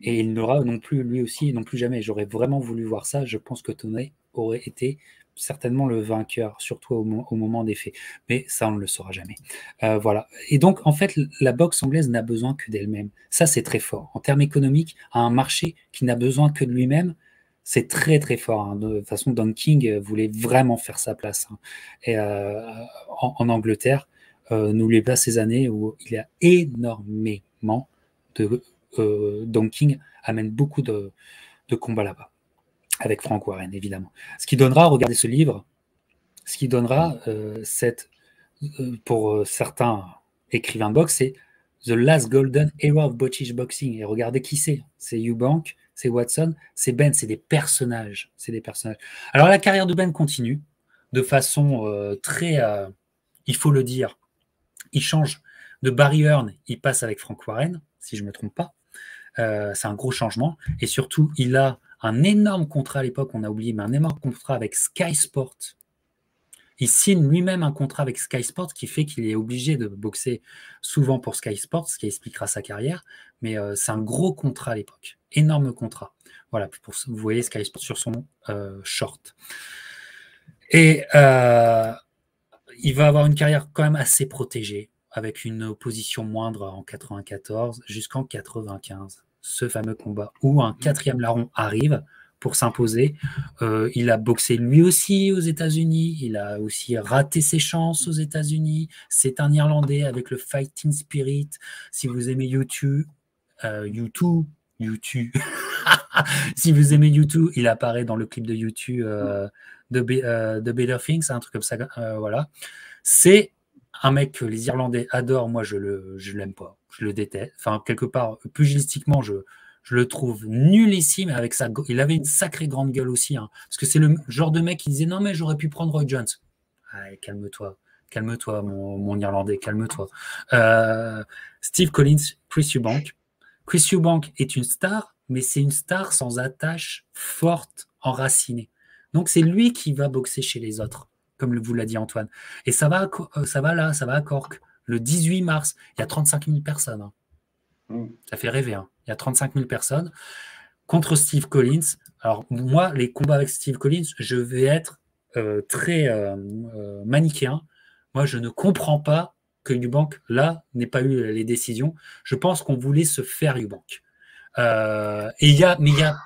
Et il n'aura non plus, lui aussi, non plus jamais. J'aurais vraiment voulu voir ça. Je pense que Toney aurait été certainement le vainqueur, surtout au moment des faits. Mais ça, on ne le saura jamais. Voilà. Et donc, en fait, la boxe anglaise n'a besoin que d'elle-même. Ça, c'est très fort. En termes économiques, à un marché qui n'a besoin que de lui-même, c'est très, très fort. Hein. De toute façon, Don King voulait vraiment faire sa place. Hein. Et en Angleterre, n'oubliez pas ces années où il y a énormément de... Don King amène beaucoup de combats là-bas, avec Frank Warren, évidemment. Ce qui donnera, regardez ce livre, pour certains écrivains boxe, c'est The Last Golden Era of British Boxing. Et regardez qui c'est. C'est Eubank, c'est Watson, c'est Ben, c'est des personnages. Alors la carrière de Ben continue de façon très, il faut le dire, il change de Barry Hearn, il passe avec Frank Warren, si je ne me trompe pas. C'est un gros changement. Et surtout, il a un énorme contrat à l'époque, on a oublié, mais un énorme contrat avec Sky Sport. Il signe lui-même un contrat avec Sky Sport qui fait qu'il est obligé de boxer souvent pour Sky Sport, ce qui expliquera sa carrière. Mais c'est un gros contrat à l'époque. Énorme contrat. Voilà, vous voyez Sky Sports sur son short. Et il va avoir une carrière quand même assez protégée, avec une opposition moindre en 94 jusqu'en 95. Ce fameux combat où un 4e larron arrive pour s'imposer. Il a boxé lui aussi aux États-Unis. Il a aussi raté ses chances aux États-Unis. C'est un Irlandais avec le fighting spirit. Si vous aimez YouTube, si vous aimez YouTube, il apparaît dans le clip de YouTube de Better Things, un truc comme ça. Voilà. C'est un mec que les Irlandais adorent. Moi, je l'aime pas. Je le déteste. Enfin, quelque part, pugilistiquement, je le trouve nullissime. Il avait une sacrée grande gueule aussi. Hein, parce que c'est le genre de mec qui disait non, mais j'aurais pu prendre Roy Jones. Allez, calme-toi. Calme-toi, mon Irlandais, calme-toi. Steve Collins, Chris Eubank. Chris Eubank est une star, mais c'est une star sans attache forte, enracinée. Donc, c'est lui qui va boxer chez les autres, comme vous l'a dit Antoine. Et ça va à Cork, le 18 mars. Il y a 35 000 personnes. Hein. Ça fait rêver. Hein. Il y a 35 000 personnes contre Steve Collins. Alors, moi, les combats avec Steve Collins, je vais être très manichéen. Moi, je ne comprends pas que Eubank, là, n'ait pas eu les décisions. Je pense qu'on voulait se faire Eubank. Mais il y a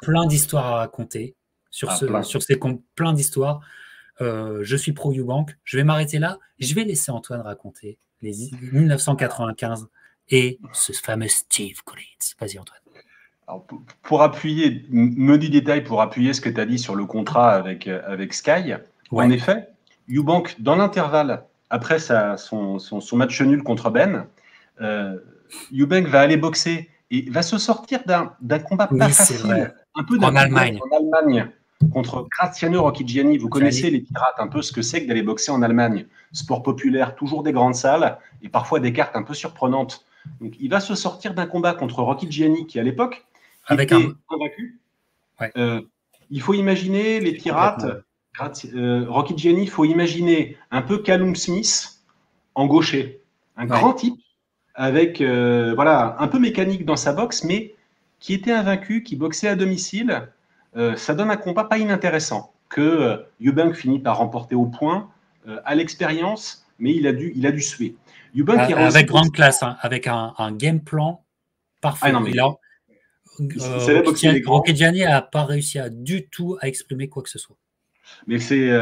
plein d'histoires à raconter sur plein d'histoires. Je suis pro Eubank. Je vais m'arrêter là. Je vais laisser Antoine raconter les 1995 et ce fameux Steve Collins. Vas-y, Antoine. Alors, pour appuyer, menu détail pour appuyer ce que tu as dit sur le contrat avec Sky. Ouais. En effet, Eubank, dans l'intervalle, après son match nul contre Ben, Eubank va aller boxer et va se sortir d'un combat pas facile, un peu en Allemagne. Contre Graziano Rocchigiani. Vous connaissez les Pirates, un peu ce que c'est que d'aller boxer en Allemagne. Sport populaire, toujours des grandes salles et parfois des cartes un peu surprenantes. Donc, il va se sortir d'un combat contre Rocchigiani qui, à l'époque, était convaincu. Ouais. Il faut imaginer les Pirates, Rocchigiani, il faut imaginer un peu Callum Smith en gaucher. Un grand type avec un peu mécanique dans sa boxe, mais qui était invaincu, qui boxait à domicile. Ça donne un combat pas inintéressant que Eubank finit par remporter au point, à l'expérience, mais il a dû suer. Eubank avec grande classe, hein, avec un game plan parfait. Rocchigiani n'a pas réussi du tout à exprimer quoi que ce soit. Mais c'est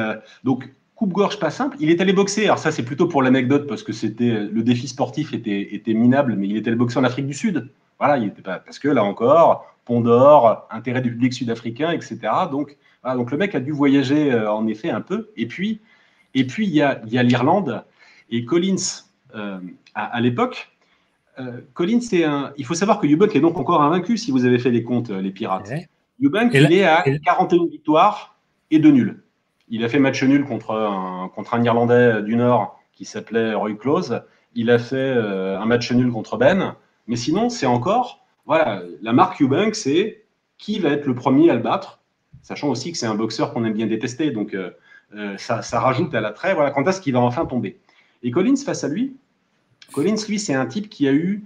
donc coupe-gorge pas simple. Il est allé boxer. Alors ça, c'est plutôt pour l'anecdote parce que le défi sportif était minable, mais il est allé boxer en Afrique du Sud. Voilà, il était pas parce que là encore. Pont d'Or, intérêt du public sud-africain, etc. Donc le mec a dû voyager en effet un peu. Et puis il y a l'Irlande et Collins à l'époque. Collins, il faut savoir que Eubank est donc encore invaincu si vous avez fait les comptes, les Pirates. Ouais. Eubank, il est à 41 victoires et 2 nuls. Il a fait match nul contre un Irlandais du Nord qui s'appelait Roy Close. Il a fait un match nul contre Ben. Mais sinon, c'est encore... Voilà, la marque Eubank, c'est qui va être le premier à le battre, sachant aussi que c'est un boxeur qu'on aime bien détester, donc ça rajoute à l'attrait. Voilà, quand est-ce qu'il va enfin tomber. Et Collins, face à lui, c'est un type qui a eu...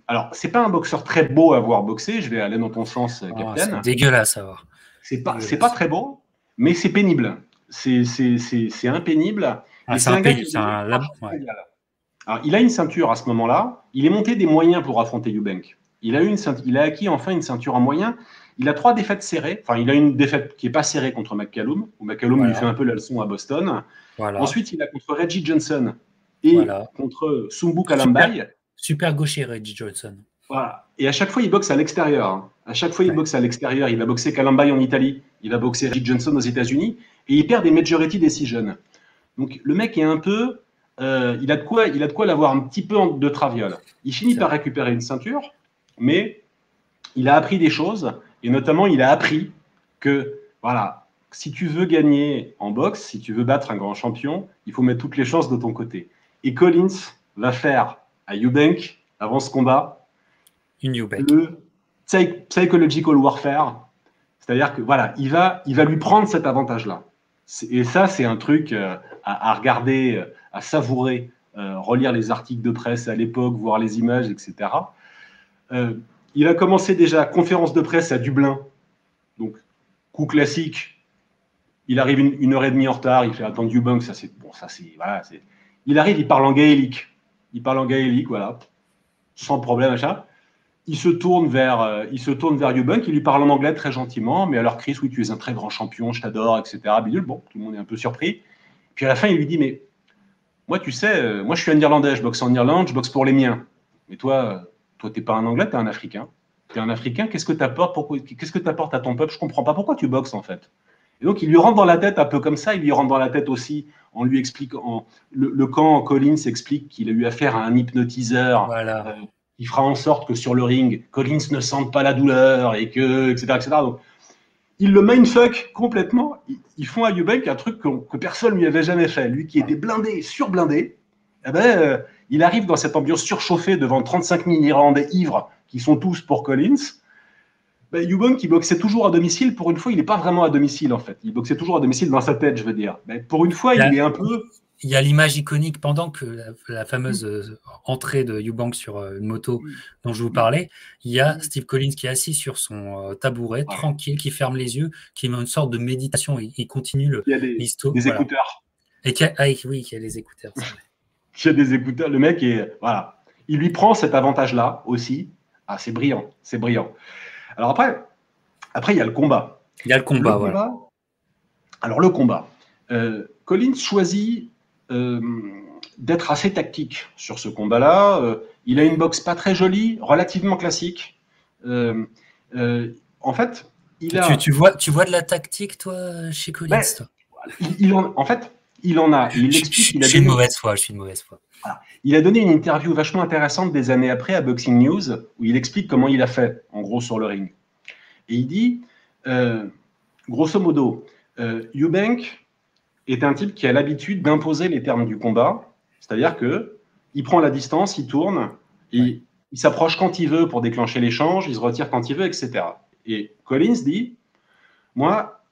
alors, c'est pas un boxeur très beau à voir boxer, je vais aller dans ton sens, Captain. C'est dégueulasse à voir. C'est pas très beau, mais c'est pénible. C'est impénible. C'est un gars qui Alors, il a une ceinture à ce moment-là. Il est monté des moyens pour affronter Eubank. Il a acquis enfin une ceinture en moyen. Il a 3 défaites serrées. Enfin, il a une défaite qui n'est pas serrée contre McCallum, où McCallum lui fait un peu la leçon à Boston. Voilà. Ensuite, il a contre Reggie Johnson et contre Sumbu Kalambai. Super gaucher, Reggie Johnson. Voilà. Et à chaque fois, il boxe à l'extérieur. À chaque fois, il boxe à l'extérieur. Il va boxer Kalambai en Italie. Il va boxer Reggie Johnson aux États-Unis. Et il perd des majority decisions. Donc, le mec est un peu... il a de quoi l'avoir un petit peu de traviole. Il finit par récupérer une ceinture. Mais il a appris des choses, et notamment, il a appris que, voilà, si tu veux gagner en boxe, si tu veux battre un grand champion, il faut mettre toutes les chances de ton côté. Et Collins va faire à Eubank, avant ce combat, le psychological warfare, c'est-à-dire que, voilà, il va lui prendre cet avantage-là. Et ça, c'est un truc à regarder, à savourer, relire les articles de presse à l'époque, voir les images, etc. Il a commencé déjà conférence de presse à Dublin Donc, coup classique, il arrive une heure et demie en retard, il fait attendre Eubank, ça c'est bon, ça c'est voilà, il arrive, il parle en gaélique, voilà, sans problème, machin. Il se tourne vers Eubank, il lui parle en anglais très gentiment, mais alors Chris, oui, tu es un très grand champion, je t'adore, etc. Bidule, bon, tout le monde est un peu surpris. Puis à la fin, il lui dit, mais moi, tu sais, moi je suis un Irlandais, je boxe en Irlande, je boxe pour les miens. Mais toi, t'es pas un Anglais, t'es un Africain. T'es un Africain, qu'est-ce que t'apportes à ton peuple? Je comprends pas pourquoi tu boxes en fait. Et donc il lui rentre dans la tête un peu comme ça, il lui rentre dans la tête aussi en lui expliquant, le camp Collins explique qu'il a eu affaire à un hypnotiseur. Voilà. Il fera en sorte que sur le ring, Collins ne sente pas la douleur et que, etc., etc. Donc, ils le mindfuck complètement. Ils font à Eubank un truc que personne lui avait jamais fait. Lui qui était blindé, surblindé, eh ben, il arrive dans cette ambiance surchauffée devant 35 000 Irlandais ivres qui sont tous pour Collins. Ben, Eubank, qui boxait toujours à domicile, pour une fois, il n'est pas vraiment à domicile en fait. Il boxait toujours à domicile dans sa tête, je veux dire. Ben, pour une fois, il est un peu. Il y a l'image iconique pendant que la fameuse entrée de Eubank sur une moto dont je vous parlais. Il y a Steve Collins qui est assis sur son tabouret, tranquille, qui ferme les yeux, qui met une sorte de méditation. Il continue l'histoire. Des écouteurs. Et oui, qui a les écouteurs. Qui a des écouteurs. Le mec est voilà. Il lui prend cet avantage-là aussi. Ah, c'est brillant, c'est brillant. Alors après, il y a le combat. Il y a le combat, voilà. Alors le combat. Collins choisit d'être assez tactique sur ce combat-là. Il a une boxe pas très jolie, relativement classique. En fait, il a. Tu vois de la tactique, toi, chez Collins, toi en fait, il en a. Il explique. Je suis une mauvaise foi. Voilà. Il a donné une interview vachement intéressante des années après à Boxing News où il explique comment il a fait, en gros, sur le ring. Et il dit, grosso modo, Eubank est un type qui a l'habitude d'imposer les termes du combat, c'est-à-dire que il prend la distance, il tourne, il s'approche quand il veut pour déclencher l'échange, il se retire quand il veut, etc. Et Collins dit, moi,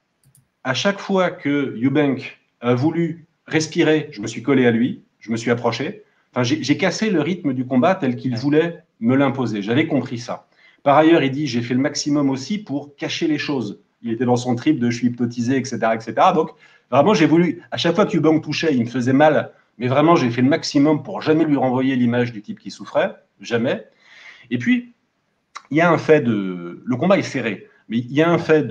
à chaque fois que Eubank a voulu respirer, je me suis collé à lui, je me suis approché. Enfin, j'ai cassé le rythme du combat tel qu'il voulait me l'imposer. J'avais compris ça. Par ailleurs, il dit, j'ai fait le maximum aussi pour cacher les choses. Il était dans son trip de je suis hypnotisé, etc., etc. Donc, vraiment, j'ai voulu, à chaque fois que Eubank touchait, il me faisait mal, mais vraiment, j'ai fait le maximum pour jamais lui renvoyer l'image du type qui souffrait, jamais. Et puis, il y a un fait de... Le combat est serré, mais il y a un fait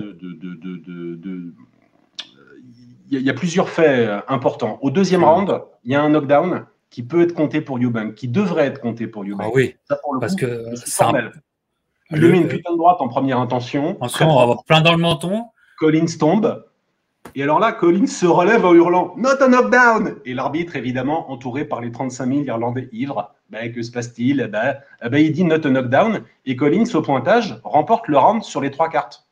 il y a plusieurs faits importants. Au deuxième round, il y a un knockdown qui peut être compté pour Eubank, qui devrait être compté pour Eubank. Ah oui, ça, pour le parce coup, que c'est formel. Il lui met une putain de droite en première intention. On va avoir plein dans le menton. Collins tombe. Et alors là, Collins se relève en hurlant « Not a knockdown !» Et l'arbitre, évidemment, entouré par les 35 000 Irlandais ivres, que se passe-t-il? Il dit « Not a knockdown !» Et Collins, au pointage, remporte le round sur les 3 cartes.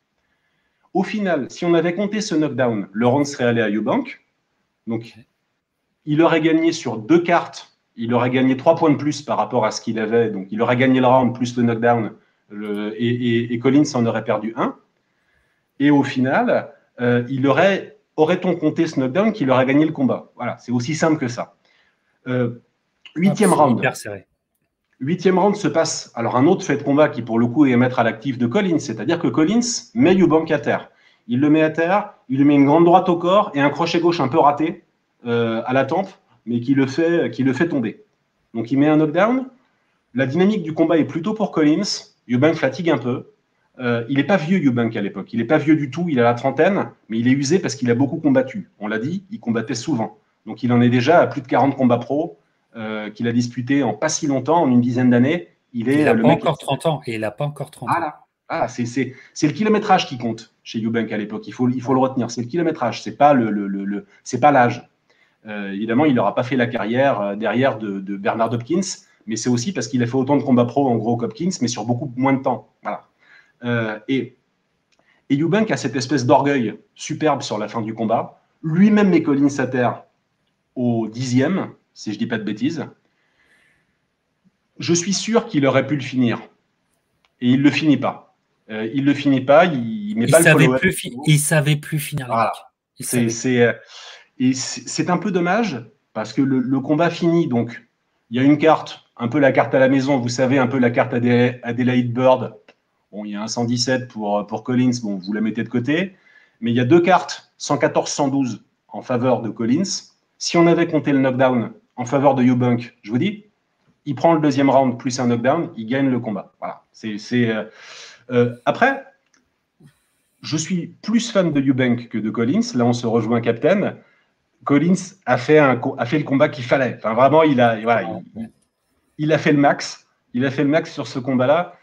Au final, si on avait compté ce knockdown, le round serait allé à Eubank. Donc, il aurait gagné sur 2 cartes. Il aurait gagné 3 points de plus par rapport à ce qu'il avait. Donc, il aurait gagné le round plus le knockdown. Et Collins en aurait perdu 1. Et au final, aurait-on compté ce knockdown qu'il aurait gagné le combat. Voilà, c'est aussi simple que ça. 8e round. 8e round se passe. Alors, un autre fait de combat qui, pour le coup, est à mettre à l'actif de Collins, c'est-à-dire que Collins met Eubank à terre. Il le met à terre, il lui met une grande droite au corps et un crochet gauche un peu raté à la tempe, mais qui le fait tomber. Donc, il met un knockdown. La dynamique du combat est plutôt pour Collins. Eubank fatigue un peu. Il n'est pas vieux, Eubank, à l'époque. Il n'est pas vieux du tout, il a la trentaine, mais il est usé parce qu'il a beaucoup combattu. On l'a dit, il combattait souvent. Donc, il en est déjà à plus de 40 combats pro qu'il a disputé en pas si longtemps, en une dizaine d'années. Il n'a pas encore 30 ans. Et il n'a pas encore 30 ans. Ah, c'est le kilométrage qui compte chez Eubank à l'époque. Il faut le retenir. C'est le kilométrage, c'est pas l'âge. Évidemment, il n'aura pas fait la carrière derrière de Bernard Hopkins, mais c'est aussi parce qu'il a fait autant de combats pro en gros qu'Hopkins, mais sur beaucoup moins de temps. Voilà. Et Eubank a cette espèce d'orgueil superbe sur la fin du combat. Lui-même met Collins à terre au 10e, si je ne dis pas de bêtises. Je suis sûr qu'il aurait pu le finir. Et il ne le finit pas. Il ne le finit pas, il met pas le follow-up. Il ne savait plus finir. Voilà. C'est un peu dommage, parce que le combat finit, donc il y a une carte, un peu la carte à la maison, vous savez, un peu la carte Adelaide Bird. Bon, il y a un 117 pour Collins, bon, vous la mettez de côté. Mais il y a 2 cartes, 114-112 en faveur de Collins. Si on avait compté le knockdown en faveur de Eubank, je vous dis, il prend le deuxième round plus un knockdown, il gagne le combat. Voilà. Après, je suis plus fan de Eubank que de Collins. Là, on se rejoint, Captain. Collins a fait le combat qu'il fallait. Enfin, vraiment, il a fait le max. Il a fait le max sur ce combat-là.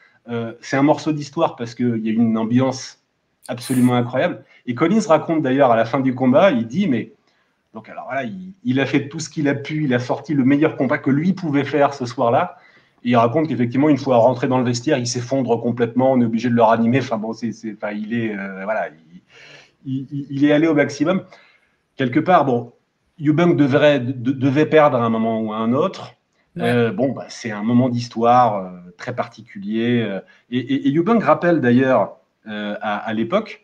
C'est un morceau d'histoire parce qu'il y a une ambiance absolument incroyable. Et Collins raconte d'ailleurs à la fin du combat, il dit, mais donc alors voilà, il a fait tout ce qu'il a pu, il a sorti le meilleur combat que lui pouvait faire ce soir-là. Et il raconte qu'effectivement, une fois rentré dans le vestiaire, il s'effondre complètement, on est obligé de le ranimer. Enfin bon, il est allé au maximum. Quelque part, bon, Eubank devait perdre à un moment ou à un autre. Ouais. C'est un moment d'histoire très particulier. Et Eubank rappelle d'ailleurs à l'époque,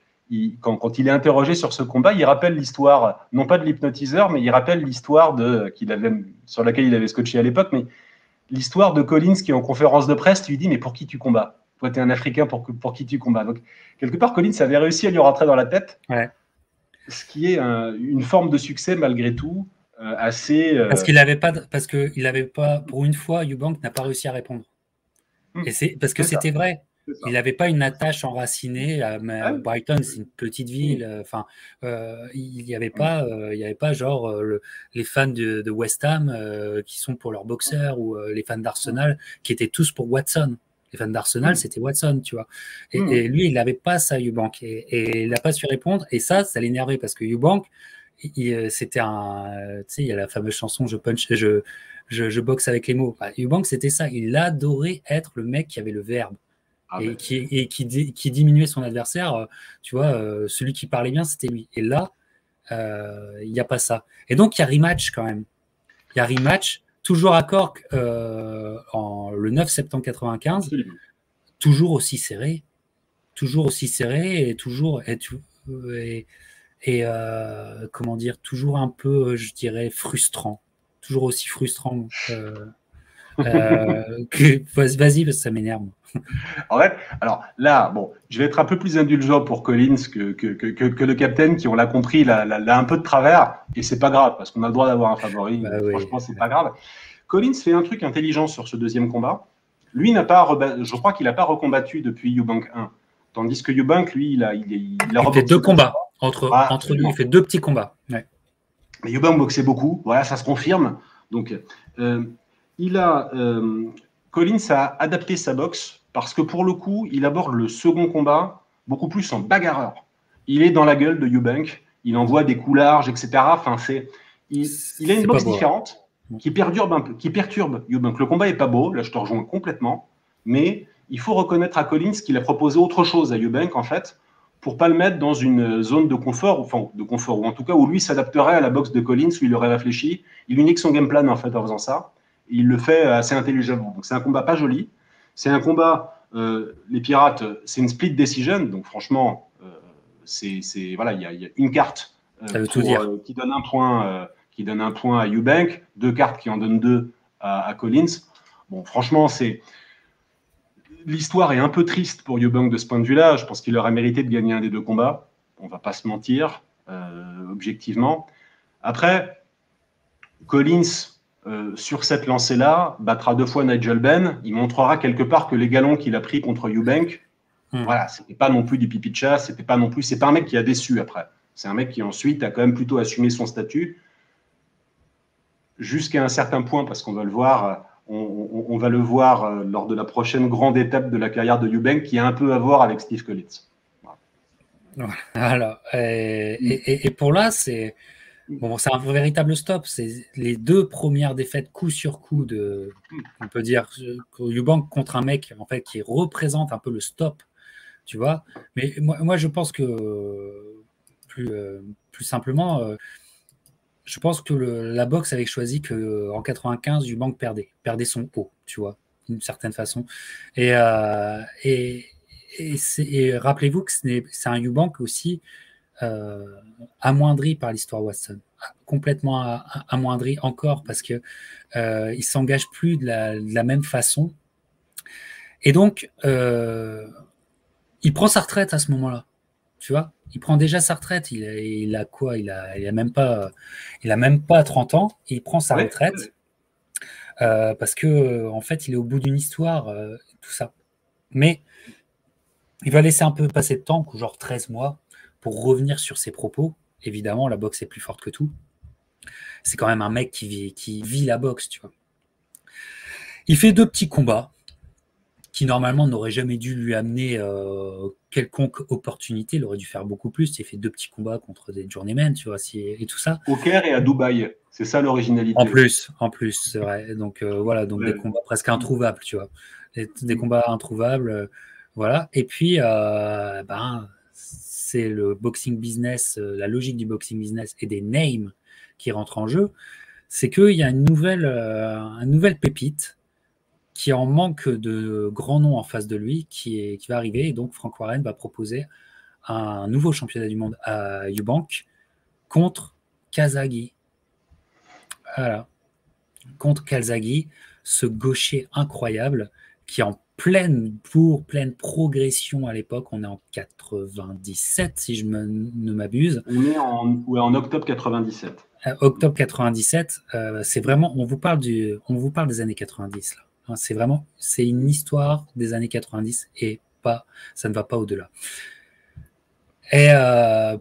quand il est interrogé sur ce combat, il rappelle l'histoire, non pas de l'hypnotiseur, mais il rappelle l'histoire sur laquelle il avait scotché à l'époque, mais l'histoire de Collins qui, en conférence de presse, lui dit « Mais pour qui tu combats ? Toi, tu es un Africain, pour qui tu combats ?» Donc, quelque part, Collins avait réussi à lui rentrer dans la tête, ouais. Ce qui est une forme de succès, malgré tout, assez… Parce qu'il n'avait pas, pour une fois, Eubank n'a pas réussi à répondre. Et parce que c'était vrai. Il n'avait pas une attache enracinée. Brighton, c'est une petite ville. Enfin, il n'y avait pas genre les fans de West Ham qui sont pour leur boxeur ou les fans d'Arsenal qui étaient tous pour Watson. Les fans d'Arsenal, c'était Watson, tu vois. Et lui, il n'avait pas ça, Eubank. Et il n'a pas su répondre. Et ça l'énervait parce que Eubank, c'était tu sais, il y a la fameuse chanson je boxe avec les mots. Eubank, c'était ça. Il adorait être le mec qui avait le verbe. Qui diminuait son adversaire, tu vois, celui qui parlait bien, c'était lui. Et là, il n'y a pas ça. Et donc, il y a rematch quand même. Il y a rematch, toujours à Cork le 9 septembre 95, toujours aussi serré et comment dire, toujours un peu, je dirais, frustrant. Toujours aussi frustrant. Vas-y, parce que ça m'énerve. En fait, alors là, bon, je vais être un peu plus indulgent pour Collins que le capitaine qui, on l'a compris, l'a un peu de travers, et c'est pas grave, parce qu'on a le droit d'avoir un favori, franchement, c'est pas grave. Collins fait un truc intelligent sur ce deuxième combat. Lui, je crois qu'il n'a pas recombattu depuis Eubank 1, tandis que Eubank, lui, il fait 2 combats. Entre lui, il fait 2 petits combats. Ouais. Mais Eubank boxait beaucoup, voilà, ça se confirme. Donc, Collins a adapté sa boxe parce que pour le coup, il aborde le second combat beaucoup plus en bagarreur. Il est dans la gueule de Eubank, il envoie des coups larges, etc. Enfin, il a une boxe différente qui perturbe Eubank. Le combat n'est pas beau, là je te rejoins complètement, mais il faut reconnaître à Collins qu'il a proposé autre chose à Eubank, en fait, pour ne pas le mettre dans une zone de confort, ou en tout cas où lui s'adapterait à la boxe de Collins, où il aurait réfléchi. Il unique son game plan en fait en faisant ça. Il le fait assez intelligemment. Donc c'est un combat pas joli. C'est un combat, les Pirates, c'est une split decision. Donc franchement, voilà, il y a une carte qui donne un point à Eubank, 2 cartes qui en donnent 2 à Collins. Bon, franchement, l'histoire est un peu triste pour Eubank de ce point de vue-là. Je pense qu'il aurait mérité de gagner un des 2 combats. On va pas se mentir, objectivement. Après, Collins, sur cette lancée-là, battra 2 fois Nigel Benn. Il montrera quelque part que les galons qu'il a pris contre Eubank, voilà, c'était pas non plus du pipi de chat, c'est pas un mec qui a déçu après. C'est un mec qui ensuite a quand même plutôt assumé son statut jusqu'à un certain point, parce qu'on va le voir, on va le voir lors de la prochaine grande étape de la carrière de Eubank, qui a un peu à voir avec Steve Collins. Voilà. Et pour là, c'est un véritable stop. C'est les 2 premières défaites coup sur coup on peut dire, Eubank contre un mec en fait qui représente un peu le stop, tu vois. Mais moi je pense que plus simplement, je pense que la boxe avait choisi qu'en 95, Eubank perdait son haut, tu vois, d'une certaine façon. Et rappelez-vous que c'est un Eubank aussi amoindri par l'histoire Watson, complètement amoindri encore parce que il s'engage plus de la même façon. Et donc il prend sa retraite à ce moment-là. Tu vois, il prend déjà sa retraite. Il a quoi? Il a même pas 30 ans. Il prend sa Ouais. retraite parce que en fait, il est au bout d'une histoire, tout ça. Mais il va laisser un peu passer de temps, genre 13 mois, pour revenir sur ses propos. Évidemment, la boxe est plus forte que tout. C'est quand même un mec qui vit la boxe, tu vois. Il fait 2 petits combats qui normalement n'auraient jamais dû lui amener quelconque opportunité. Il aurait dû faire beaucoup plus. Il fait 2 petits combats contre des journeymen, tu vois, et tout ça. Au Caire et à Dubaï. C'est ça l'originalité aussi. En plus, c'est vrai. Donc voilà, donc des Ouais. combats presque introuvables, tu vois. Des combats introuvables, voilà. Et puis, c'est le boxing business, la logique du boxing business et des names qui rentrent en jeu. C'est qu'il y a une nouvelle pépite qui en manque de grands noms en face de lui, qui va arriver. Et donc, Frank Warren va proposer un nouveau championnat du monde à Eubank contre Kazagi. Voilà. Contre Calzaghe, ce gaucher incroyable qui est en pleine progression à l'époque. On est en 97, si je ne m'abuse. On est en octobre 97. Octobre 97, c'est vraiment, on vous parle des années 90 là. Hein, c'est une histoire des années 90 et ça ne va pas au-delà. Et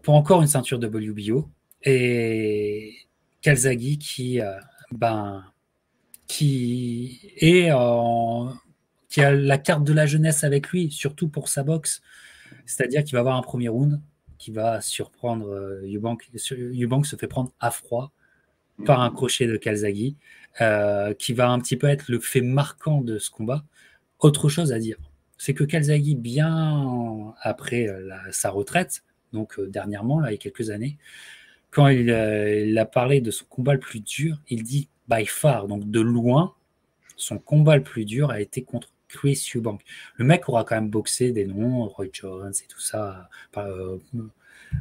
pour encore une ceinture de WBO et Calzaghe qui qui a la carte de la jeunesse avec lui, surtout pour sa boxe. C'est-à-dire qu'il va avoir un premier round qui va surprendre Eubank. Eubank se fait prendre à froid par un crochet de Calzaghe, qui va un petit peu être le fait marquant de ce combat. Autre chose à dire, c'est que Calzaghe, bien après sa retraite, donc dernièrement, là, il y a quelques années, quand il a parlé de son combat le plus dur, il dit by far, donc de loin, son combat le plus dur a été contre Chris Eubank. Le mec aura quand même boxé des noms, Roy Jones et tout ça,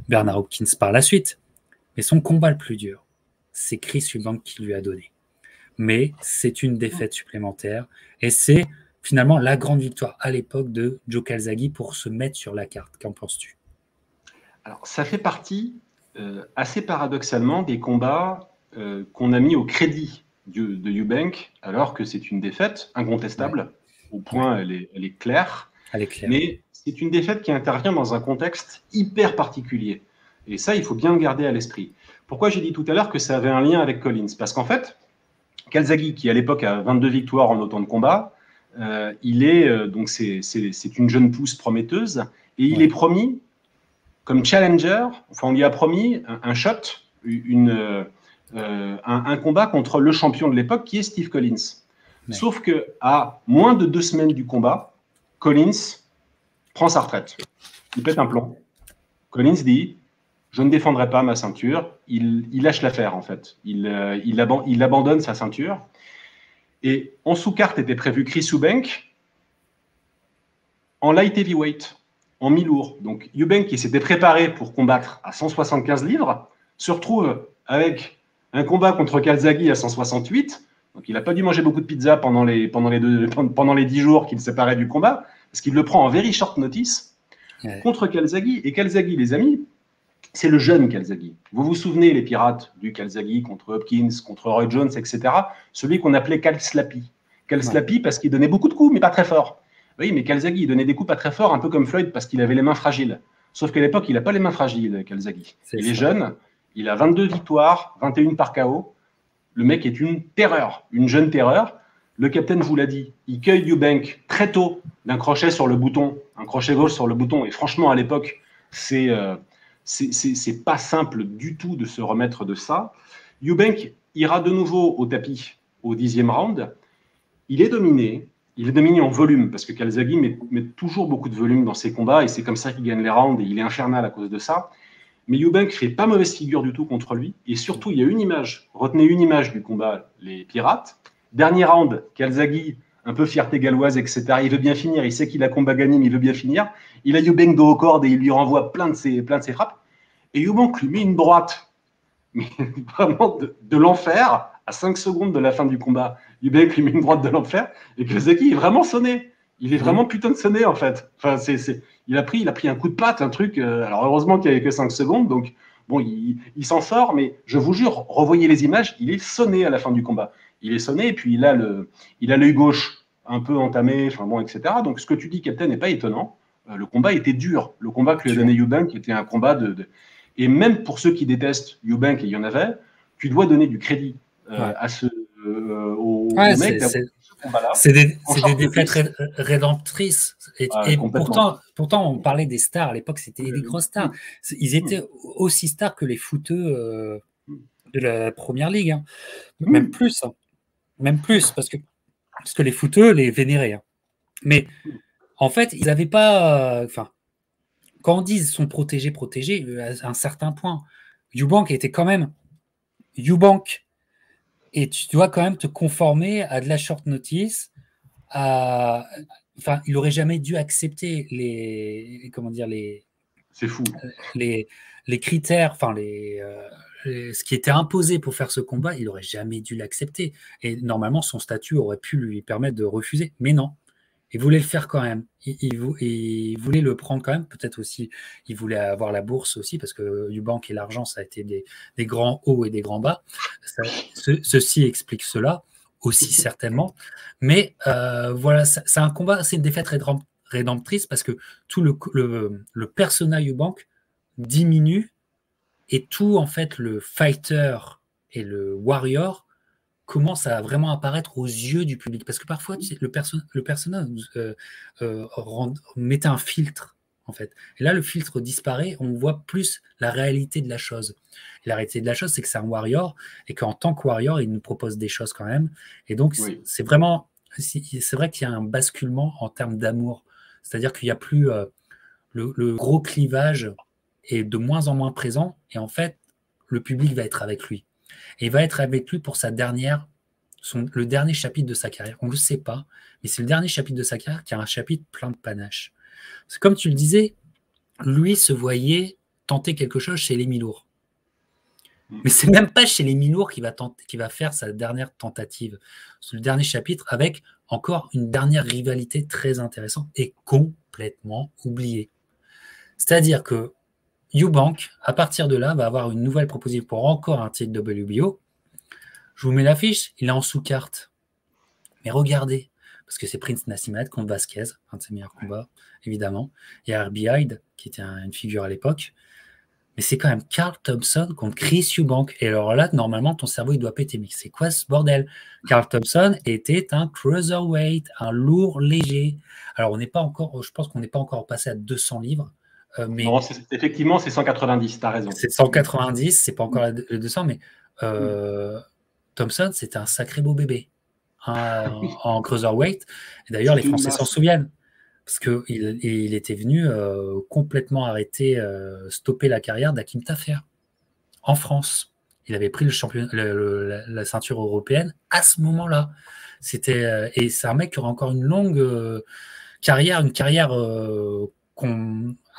Bernard Hopkins par la suite. Mais son combat le plus dur, c'est Chris Eubank qui lui a donné. Mais c'est une défaite supplémentaire et c'est finalement la grande victoire à l'époque de Joe Calzaghe pour se mettre sur la carte. Qu'en penses-tu? Alors, ça fait partie, assez paradoxalement, des combats qu'on a mis au crédit de Eubank, alors que c'est une défaite incontestable. Au point, elle est claire. Elle est claire. Mais c'est une défaite qui intervient dans un contexte hyper particulier. Et ça, il faut bien le garder à l'esprit. Pourquoi j'ai dit tout à l'heure que ça avait un lien avec Collins? Parce qu'en fait, Calzaghe, qui à l'époque a 22 victoires en autant de combats, donc c'est une jeune pousse prometteuse, et il est promis comme challenger. Enfin, on lui a promis un shot, un combat contre le champion de l'époque, qui est Steve Collins. Sauf que à moins de 2 semaines du combat, Collins prend sa retraite. Il pète un plomb. Collins dit: je ne défendrai pas ma ceinture. Il lâche l'affaire, en fait. Il abandonne sa ceinture. Et en sous-carte était prévu Chris Eubank en light heavyweight, en mi-lourd. Donc Eubank, qui s'était préparé pour combattre à 175 livres, se retrouve avec un combat contre Calzaghe à 168. Donc il n'a pas dû manger beaucoup de pizza pendant les 10 jours qu'il séparait du combat, parce qu'il le prend en very short notice contre Calzaghe. Et Calzaghe, les amis, c'est le jeune Calzaghe. Vous vous souvenez, les pirates, du Calzaghe contre Hopkins, contre Roy Jones, etc. Celui qu'on appelait Cal Slappy. Cal Slappy parce qu'il donnait beaucoup de coups, mais pas très fort. Oui, mais Calzaghe, il donnait des coups pas très forts, un peu comme Floyd, parce qu'il avait les mains fragiles. Sauf qu'à l'époque, il n'a pas les mains fragiles, Calzaghe. Il est jeune, il a 22 victoires, 21 par KO. Le mec est une terreur, une jeune terreur. Le capitaine vous l'a dit, il cueille Eubank très tôt d'un crochet sur le bouton, un crochet gauche sur le bouton. Et franchement, à l'époque, c'est pas simple du tout de se remettre de ça. Eubank ira de nouveau au tapis au 10e round. Il est dominé en volume, parce que Calzaghe met toujours beaucoup de volume dans ses combats, et c'est comme ça qu'il gagne les rounds, et il est infernal à cause de ça. Mais Eubank fait pas mauvaise figure du tout contre lui, et surtout, il y a une image, retenez une image du combat, les pirates. Dernier round, Calzaghe, un peu fierté galloise, etc. Il veut bien finir, il sait qu'il a combat gagné, mais il veut bien finir. Il a Eubank dos au cordes, et il lui renvoie plein de ses frappes. Et Eubank lui met une droite, mais vraiment de l'enfer, à 5 secondes de la fin du combat. Eubank lui met une droite de l'enfer, et Calzaghe est vraiment sonné. Il est vraiment putain de sonné, en fait. Enfin, il a pris un coup de patte, un truc. Alors, heureusement qu'il n'y avait que 5 secondes. Donc, bon, il s'en sort. Mais je vous jure, revoyez les images. Il est sonné à la fin du combat. Il est sonné. Et puis, il a l'œil gauche un peu entamé. Enfin, bon, etc. Donc, ce que tu dis, Captain, n'est pas étonnant. Le combat était dur. Le combat que lui a donné Eubank était un combat Et même pour ceux qui détestent Eubank, et il y en avait, tu dois donner du crédit au mec d'avoir ce combat-là. C'est des défaites rédemptrices. Et pourtant, on parlait des stars. À l'époque, c'était des grosses stars. Ils étaient aussi stars que les footeux de la première ligue. Hein. Même plus. Hein. Même plus, parce que les footeux les vénéraient. Hein. Mais en fait, ils n'avaient pas. Quand on dit qu'ils sont protégés à un certain point, Eubank était quand même Eubank. Et tu dois quand même te conformer à de la short notice. Il n'aurait jamais dû accepter c'est fou. Les critères, ce qui était imposé pour faire ce combat, il n'aurait jamais dû l'accepter. Et normalement, son statut aurait pu lui permettre de refuser. Mais non, il voulait le faire quand même. Il voulait le prendre quand même. Peut-être aussi, il voulait avoir la bourse aussi, parce que Eubank et l'argent, ça a été des grands hauts et des grands bas. Ceci explique cela aussi certainement. Mais voilà, c'est un combat, c'est une défaite rédemptrice parce que tout le personnage Eubank diminue et tout, en fait, le fighter et le warrior commence à vraiment apparaître aux yeux du public. Parce que parfois, tu sais, le personnage mettait un filtre, en fait. Et là, le filtre disparaît, on voit plus la réalité de la chose. Et la réalité de la chose, c'est que c'est un warrior, et qu'en tant que warrior, il nous propose des choses quand même. Et donc, c'est vrai qu'il y a un basculement en termes d'amour. C'est-à-dire qu'il n'y a plus le gros clivage est de moins en moins présent, et en fait, le public va être avec lui. Et il va être avec lui pour le dernier chapitre de sa carrière. On ne le sait pas, mais c'est le dernier chapitre de sa carrière qui a un chapitre plein de panache. C'est comme tu le disais, lui se voyait tenter quelque chose chez les Milours. Mais c'est même pas chez les Milours qu'il va faire sa dernière tentative. C'est le dernier chapitre avec encore une dernière rivalité très intéressante et complètement oubliée. C'est-à-dire que Eubank, à partir de là, va avoir une nouvelle proposition pour encore un titre WBO. Je vous mets l'affiche, il est en sous-carte. Mais regardez, parce que c'est Prince Naseem contre Vasquez, un de ses meilleurs combats, évidemment. Il y a Herbie Hyde, qui était une figure à l'époque. Mais c'est quand même Carl Thompson contre Chris Eubank. Et alors là, normalement, ton cerveau, il doit péter. Mais c'est quoi ce bordel? Carl Thompson était un cruiserweight, un lourd léger. Alors, je pense qu'on n'est pas encore passé à 200 livres. Mais non, effectivement, c'est 190, tu as raison. C'est 190, c'est pas encore le 200, mais Thompson, c'était un sacré beau bébé en cruiserweight. Et d'ailleurs, les Français s'en souviennent, parce qu'il était venu complètement arrêter, stopper la carrière d'Hakim Tafer en France. Il avait pris la ceinture européenne à ce moment-là. Et c'est un mec qui aura encore une longue carrière,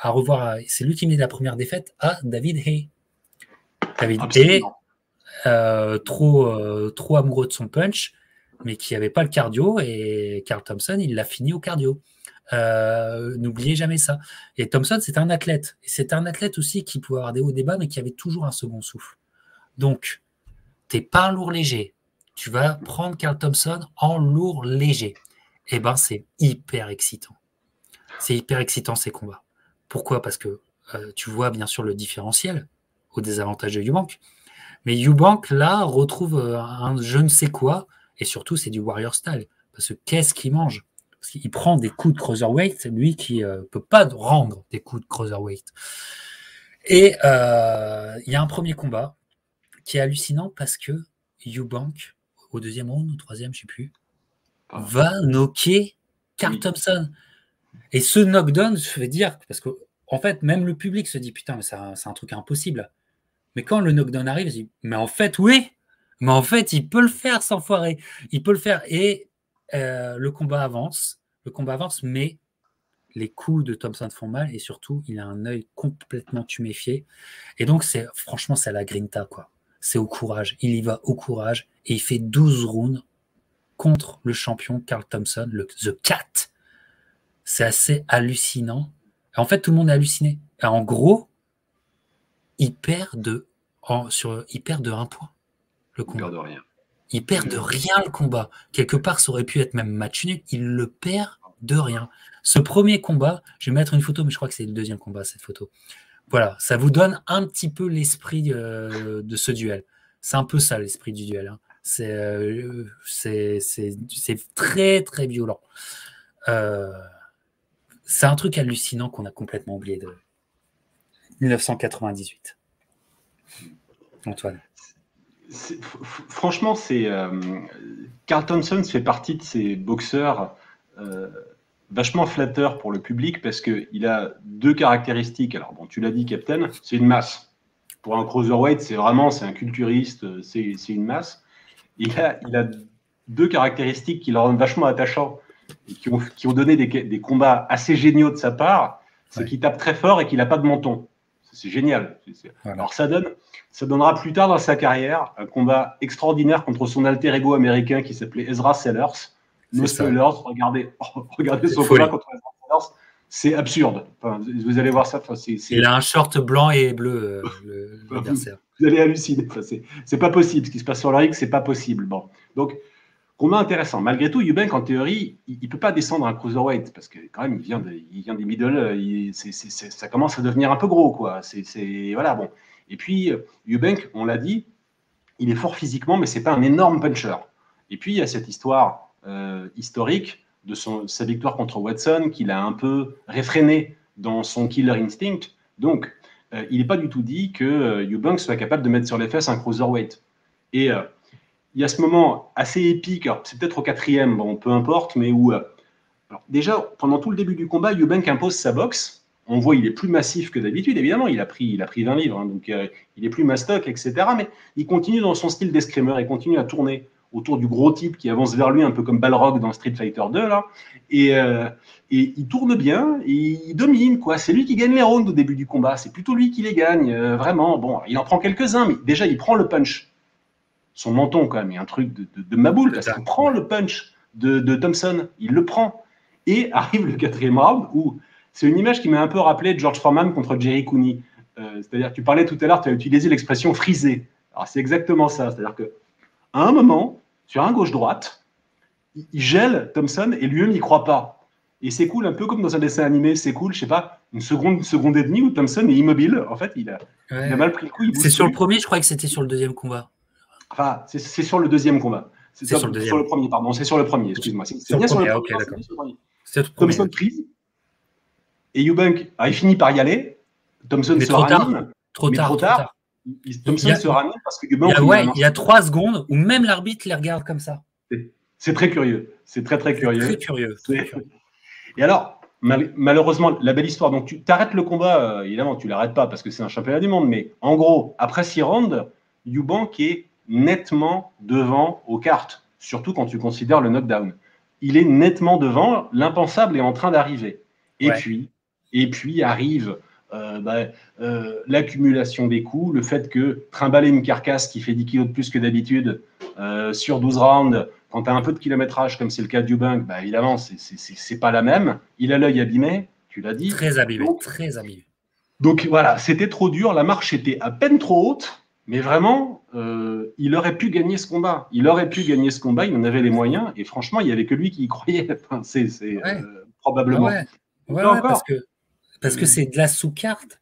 à revoir. C'est lui qui met la première défaite à David Haye. David Haye, trop amoureux de son punch, mais qui n'avait pas le cardio, et Carl Thompson, il l'a fini au cardio. N'oubliez jamais ça. Et Thompson, c'est un athlète. Et c'est un athlète aussi qui pouvait avoir des hauts débats, mais qui avait toujours un second souffle. Donc, tu n'es pas un lourd léger. Tu vas prendre Carl Thompson en lourd léger. Et ben, c'est hyper excitant. C'est hyper excitant, ces combats. Pourquoi? Parce que tu vois bien sûr le différentiel au désavantage de Eubank. Mais Eubank, là, retrouve un je ne sais quoi, et surtout, c'est du warrior style. Parce que qu'est-ce qu'il mange? Parce qu'il prend des coups de cruiserweight, c'est lui qui ne peut pas rendre des coups de cruiserweight. Et il y a un premier combat qui est hallucinant parce que Eubank, au deuxième round, au troisième, je ne sais plus, va knocker Carl Thompson. Et ce knockdown, je veux dire, parce que en fait, même le public se dit putain, mais c'est un truc impossible. Mais quand le knockdown arrive, je dis mais en fait, oui, mais en fait, il peut le faire, sans foirer. Il peut le faire. Et le combat avance, mais les coups de Thompson font mal, et surtout, il a un œil complètement tuméfié. Et donc, franchement, c'est à la grinta, quoi. C'est au courage. Il y va au courage, et il fait 12 rounds contre le champion Carl Thompson, The Cat. c'est assez hallucinant. En fait, tout le monde est halluciné. Et en gros, il perd de 1 point, le Il perd combat. de rien. Il perd de rien le combat. Quelque part, ça aurait pu être même match nul. Il le perd de rien. Ce premier combat, je vais mettre une photo, mais je crois que c'est le deuxième combat, cette photo. Voilà, ça vous donne un petit peu l'esprit de ce duel. C'est un peu ça, l'esprit du duel. Hein. C'est très, très violent. C'est un truc hallucinant qu'on a complètement oublié de 1998. Antoine. Franchement, Carl Thompson fait partie de ces boxeurs vachement flatteurs pour le public parce qu'il a deux caractéristiques. Alors, bon, tu l'as dit, Captain, c'est une masse. Pour un cruiserweight, c'est un culturiste, c'est une masse. Il a deux caractéristiques qui le rendent vachement attachant et qui ont donné des combats assez géniaux de sa part. C'est qu'il tape très fort et qu'il n'a pas de menton. C'est génial. Voilà. Alors, ça donnera plus tard dans sa carrière un combat extraordinaire contre son alter ego américain qui s'appelait Ezra Sellers. No spoilers, regardez son combat contre Ezra Sellers. C'est absurde. Enfin, vous allez voir ça. Il a un short blanc et bleu, l'adversaire. Vous allez halluciner. Enfin, c'est pas possible. Ce qui se passe sur le ring, c'est pas possible. Bon. Donc, combat intéressant. Malgré tout, Eubank, en théorie, il ne peut pas descendre un cruiserweight parce que quand même, il vient des middle. Ça commence à devenir un peu gros, quoi. Voilà, bon. Et puis, Eubank, on l'a dit, il est fort physiquement, mais c'est pas un énorme puncher. Et puis, il y a cette histoire historique de sa victoire contre Watson qu'il a un peu réfréné dans son killer instinct. Donc, il n'est pas du tout dit que Eubank soit capable de mettre sur les fesses un cruiserweight. Et il y a ce moment assez épique, c'est peut-être au 4e, bon, peu importe, mais où alors déjà, pendant tout le début du combat, Eubank impose sa boxe. On voit il est plus massif que d'habitude, évidemment, il a pris 20 livres, hein, donc il est plus mastoc, etc. Mais il continue dans son style d'escrimeur, il continue à tourner autour du gros type qui avance vers lui, un peu comme Balrog dans Street Fighter 2, là. Et il tourne bien, et il domine, quoi. C'est lui qui gagne les rounds au début du combat, c'est plutôt lui qui les gagne, vraiment. Bon, il en prend quelques-uns, mais déjà, il prend le punch. Son menton, quand même, il y a un truc de maboule, parce qu'il prend le punch de Thompson, il le prend. Et arrive le 4e round, où c'est une image qui m'a un peu rappelé George Foreman contre Jerry Cooney. C'est-à-dire, tu parlais tout à l'heure, tu as utilisé l'expression frisé. Alors, c'est exactement ça. C'est-à-dire qu'à un moment, sur un gauche-droite, il gèle Thompson et lui-même, il ne croit pas. Et c'est cool, un peu comme dans un dessin animé, c'est cool, je sais pas, une seconde et demie où Thompson est immobile. En fait, il a mal pris le coup. C'est sur le premier, je crois que c'était sur le deuxième combat. Enfin, c'est sur le deuxième combat. C'est sur le premier, pardon. C'est sur le premier, excuse-moi. C'est bien sur le premier, d'accord. Thompson prise. Et Eubank, il finit par y aller. Thompson se ranime. Trop tard. Thompson se ranime parce que Eubank. Il y a 3 secondes où même l'arbitre les regarde comme ça. C'est très curieux. C'est très, très curieux. Très curieux. Et alors, malheureusement, la belle histoire. Donc, tu arrêtes le combat, évidemment, tu ne l'arrêtes pas parce que c'est un championnat du monde. Mais en gros, après 6 rounds, Eubank est nettement devant aux cartes, surtout quand tu considères le knockdown. Il est nettement devant, l'impensable est en train d'arriver. Et puis arrive l'accumulation des coups, le fait que trimballer une carcasse qui fait 10 kilos de plus que d'habitude sur 12 rounds, quand tu as un peu de kilométrage, comme c'est le cas d'Eubank, évidemment, c'est pas la même. Il a l'œil abîmé, tu l'as dit. Très abîmé, très abîmé. Donc voilà, c'était trop dur, la marche était à peine trop haute. Mais vraiment, il aurait pu gagner ce combat. Il en avait les moyens. Et franchement, il n'y avait que lui qui y croyait. Enfin, probablement. Parce que c'est de la sous-carte.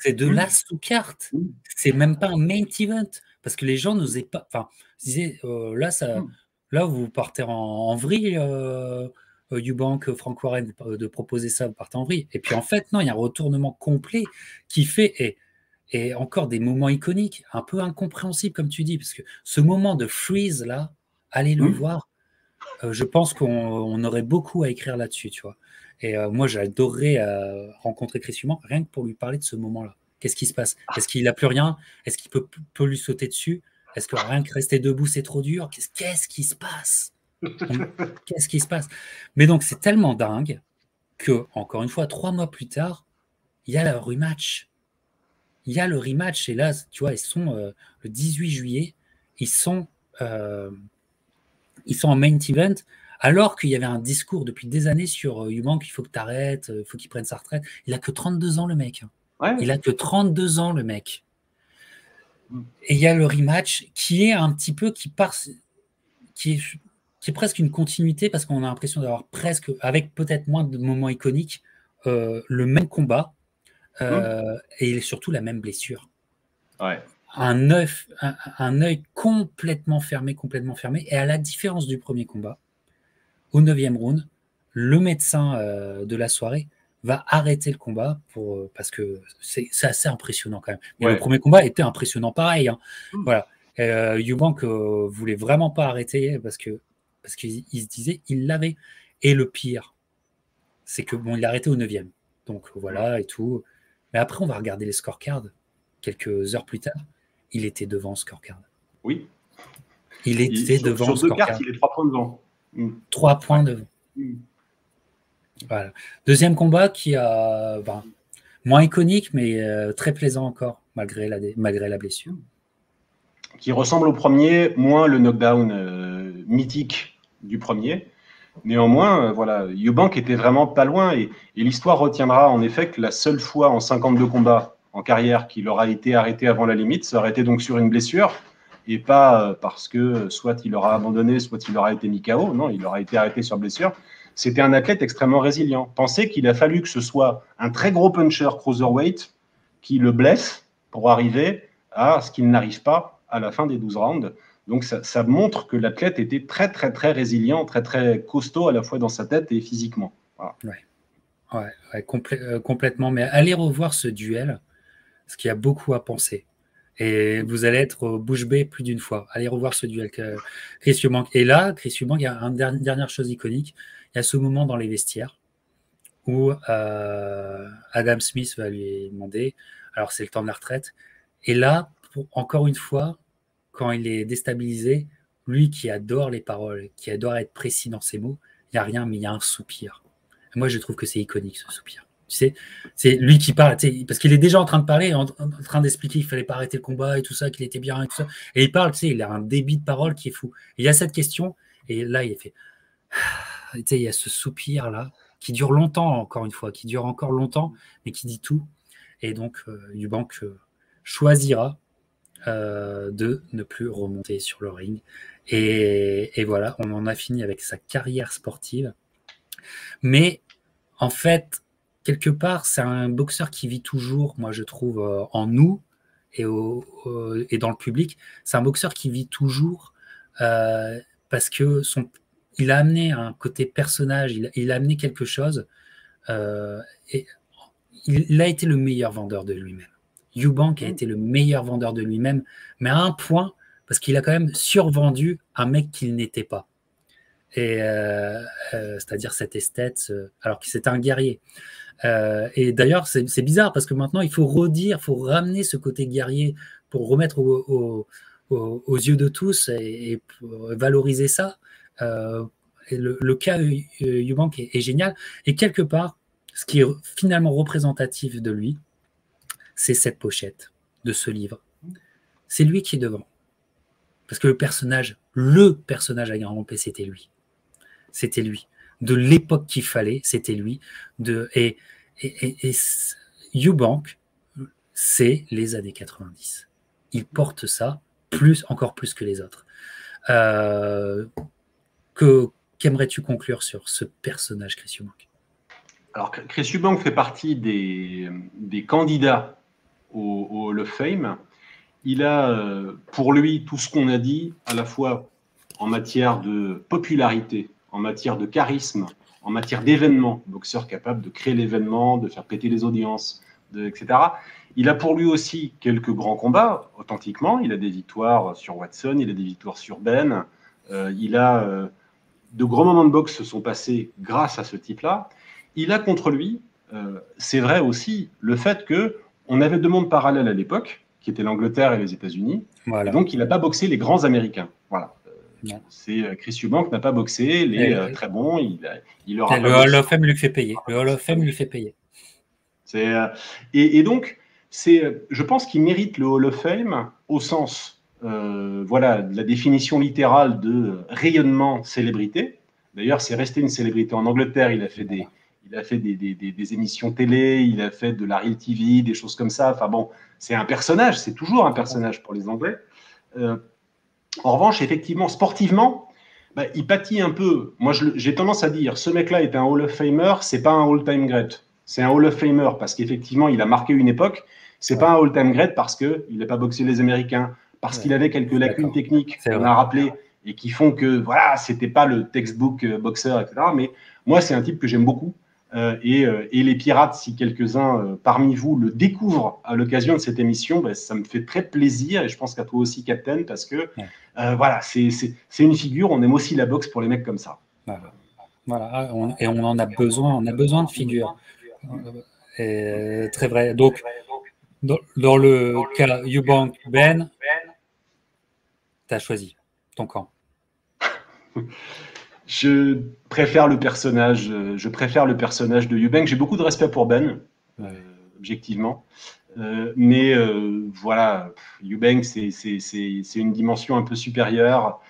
C'est de la sous-carte. C'est même pas un main event. Parce que les gens n'osaient pas... Enfin, ils disaient, là, vous partez en vrille, Eubank, Frank Warren, de proposer ça, vous partez en vrille. Et puis en fait, non, il y a un retournement complet qui fait... Et encore des moments iconiques, un peu incompréhensibles, comme tu dis, parce que ce moment de freeze, là, allez le voir, je pense qu'on aurait beaucoup à écrire là-dessus, tu vois. Et moi, j'adorerais rencontrer Chris Human, rien que pour lui parler de ce moment-là. Qu'est-ce qui se passe? Est-ce qu'il n'a plus rien? Est-ce qu'il peut lui sauter dessus? Est-ce que rien que rester debout, c'est trop dur? Qu'est-ce qui se passe? Qu'est-ce qui se passe? Mais donc, c'est tellement dingue que, encore une fois, 3 mois plus tard, il y a le rematch. Il y a le rematch, et là, tu vois, ils sont le 18 juillet, ils sont en main event Alors qu'il y avait un discours depuis des années sur Eubank, il faut que tu arrêtes, il faut qu'il prenne sa retraite. Il a que 32 ans, le mec. Ouais. Il a que 32 ans, le mec. Et il y a le rematch qui est un petit peu, qui est presque une continuité parce qu'on a l'impression d'avoir presque, avec peut-être moins de moments iconiques, le même combat et surtout la même blessure. Ouais. Un œil complètement fermé. Et à la différence du premier combat, au 9e round, le médecin de la soirée va arrêter le combat parce que c'est assez impressionnant quand même. Mais le premier combat était impressionnant pareil. Hein. Voilà. Eubank voulait vraiment pas arrêter parce qu'il se disait il l'avait. Et le pire, c'est que bon, il a arrêté au 9e. Donc voilà et tout. Mais après, on va regarder les scorecards quelques heures plus tard. Il était devant scorecard. Oui. Il était devant sur 2 cartes, il est 3 points devant. 3 points devant. Voilà. Deuxième combat qui a moins iconique, mais très plaisant encore, malgré la blessure. Qui ressemble au premier, moins le knockdown mythique du premier. Néanmoins, voilà, Eubank était vraiment pas loin et l'histoire retiendra en effet que la seule fois en 52 combats en carrière qu'il aura été arrêté avant la limite, ça aurait été donc sur une blessure et pas parce que soit il aura abandonné, soit il aura été mis KO. Non, il aura été arrêté sur blessure. C'était un athlète extrêmement résilient. Pensez qu'il a fallu que ce soit un très gros puncher cruiserweight qui le blesse pour arriver à ce qu'il n'arrive pas à la fin des 12 rounds. Donc, ça montre que l'athlète était très, très, très résilient, très, très costaud à la fois dans sa tête et physiquement. Voilà. Ouais, complètement. Mais allez revoir ce duel, parce qu'il y a beaucoup à penser. Et vous allez être bouche bée plus d'une fois. Allez revoir ce duel. Chris Eubank. Et là, Chris Eubank, il y a une dernière chose iconique. Il y a ce moment dans les vestiaires où Adam Smith va lui demander, alors c'est le temps de la retraite, et là, encore une fois, quand il est déstabilisé, lui qui adore les paroles, qui adore être précis dans ses mots, il n'y a rien, mais il y a un soupir. Et moi, je trouve que c'est iconique, ce soupir. Tu sais, c'est lui qui parle, parce qu'il est déjà en train de parler, en train d'expliquer qu'il fallait pas arrêter le combat et tout ça, qu'il était bien et tout ça. Et il parle, tu sais, il a un débit de parole qui est fou. Et il y a cette question, et là, il fait... Tu sais, il y a ce soupir-là, qui dure longtemps, encore une fois, qui dure encore longtemps, mais qui dit tout. Et donc, Eubank choisira de ne plus remonter sur le ring. Et voilà, on en a fini avec sa carrière sportive. Mais en fait, quelque part, c'est un boxeur qui vit toujours, moi je trouve, en nous et dans le public. C'est un boxeur qui vit toujours parce que il a amené un côté personnage, il a amené quelque chose et il a été le meilleur vendeur de lui-même. Eubank a été le meilleur vendeur de lui-même, mais à un point, parce qu'il a quand même survendu un mec qu'il n'était pas. Et c'est-à-dire cet esthète, alors que c'était un guerrier. Et d'ailleurs, c'est bizarre, parce que maintenant, il faut ramener ce côté guerrier pour remettre aux yeux de tous et pour valoriser ça. Et le cas Eubank est génial. Et quelque part, ce qui est finalement représentatif de lui, c'est cette pochette de ce livre. C'est lui qui est devant. Parce que le personnage à grimper, c'était lui. C'était lui. De l'époque qu'il fallait, c'était lui. Et Eubank, c'est les années 90. Il porte ça encore plus que les autres. Qu'aimerais-tu conclure sur ce personnage, Chris Eubank? Alors, Chris Eubank fait partie des candidats au Hall of Fame. Il a pour lui tout ce qu'on a dit, à la fois en matière de popularité, en matière de charisme, en matière d'événements, boxeur capable de créer l'événement, de faire péter les audiences, etc. Il a pour lui aussi quelques grands combats, authentiquement. Il a des victoires sur Watson, il a des victoires sur Ben. De gros moments de boxe se sont passés grâce à ce type-là. Il a contre lui, c'est vrai aussi, le fait qu'on avait deux mondes parallèles à l'époque, qui étaient l'Angleterre et les États-Unis. Voilà. Et donc, il n'a pas boxé les grands Américains. Voilà. Chris Eubank n'a pas boxé les très bons. Il aura le Hall of Fame lui fait payer. Le Hall of Fame lui fait payer. Et donc, je pense qu'il mérite le Hall of Fame au sens de la définition littérale de rayonnement, célébrité, D'ailleurs, c'est resté une célébrité en Angleterre. Il a fait des émissions télé, il a fait de la Real TV, des choses comme ça. Enfin bon, c'est un personnage, c'est toujours un personnage pour les Anglais. En revanche, effectivement, sportivement, bah, il pâtit un peu. Moi, j'ai tendance à dire, ce mec-là est un Hall of Famer, c'est pas un all-time great. C'est un Hall of Famer parce qu'effectivement, il a marqué une époque. C'est pas un all-time great parce qu'il n'a pas boxé les Américains, parce qu'il avait quelques lacunes techniques qu'on a rappelées et qui font que, voilà, c'était pas le textbook boxeur, etc. Mais moi, c'est un type que j'aime beaucoup. Et les pirates, si quelques-uns parmi vous le découvrent à l'occasion de cette émission, ben, ça me fait très plaisir, et je pense qu'à toi aussi, Captain, parce que voilà, c'est une figure, on aime aussi la boxe pour les mecs comme ça. Voilà, et on en a besoin, de figures. Très vrai. Donc, dans le cas Eubank Ben, tu as choisi ton camp. Je préfère le personnage de Eubank. J'ai beaucoup de respect pour Ben, objectivement. Mais voilà, Eubank, c'est une dimension un peu supérieure.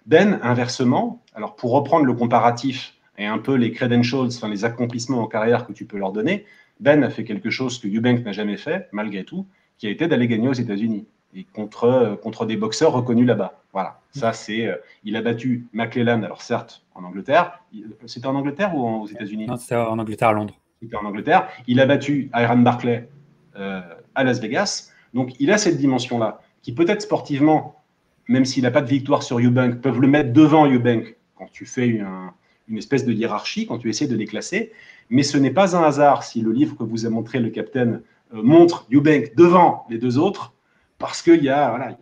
Ben, inversement, alors pour reprendre le comparatif et un peu les credentials, enfin les accomplissements en carrière que tu peux leur donner, Ben a fait quelque chose que Eubank n'a jamais fait, malgré tout, qui a été d'aller gagner aux États-Unis et contre des boxeurs reconnus là-bas. Voilà, ça c'est. Il a battu McClellan, alors certes en Angleterre. C'était en Angleterre ou aux États-Unis? Non, c'était en Angleterre, à Londres. C'était en Angleterre. Il a battu Iran Barclay à Las Vegas. Donc il a cette dimension-là, qui peut-être sportivement, même s'il n'a pas de victoire sur Eubank, peuvent le mettre devant Eubank quand tu fais une espèce de hiérarchie, quand tu essaies de les classer. Mais ce n'est pas un hasard si le livre que vous a montré le Capitaine montre Eubank devant les deux autres, parce qu'il y a, voilà,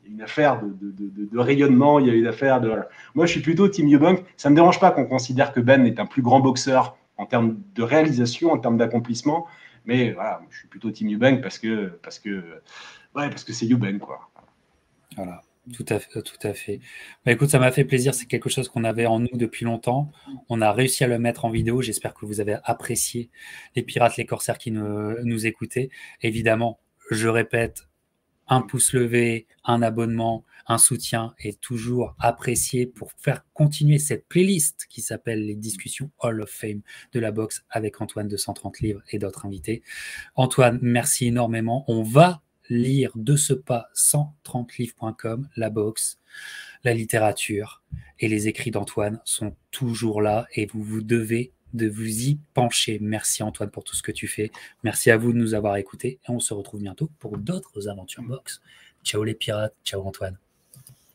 une affaire de rayonnement, il y a une affaire de... Voilà. Moi, je suis plutôt Team Eubank. Ça ne me dérange pas qu'on considère que Ben est un plus grand boxeur en termes de réalisation, en termes d'accomplissement, mais voilà, je suis plutôt Team Eubank parce que c'est Eubank, quoi. Voilà. Tout à fait. Bah, écoute, ça m'a fait plaisir. C'est quelque chose qu'on avait en nous depuis longtemps. On a réussi à le mettre en vidéo. J'espère que vous avez apprécié les pirates, les corsaires qui nous écoutaient. Évidemment, je répète, un pouce levé, un abonnement, un soutien est toujours apprécié pour faire continuer cette playlist qui s'appelle les discussions Hall of Fame de la boxe avec Antoine de 130 livres et d'autres invités. Antoine, merci énormément. On va lire de ce pas 130livres.com, la boxe, la littérature et les écrits d'Antoine sont toujours là et vous devez de vous y pencher. Merci Antoine pour tout ce que tu fais. Merci à vous de nous avoir écoutés et on se retrouve bientôt pour d'autres aventures boxe. Ciao les pirates, ciao Antoine.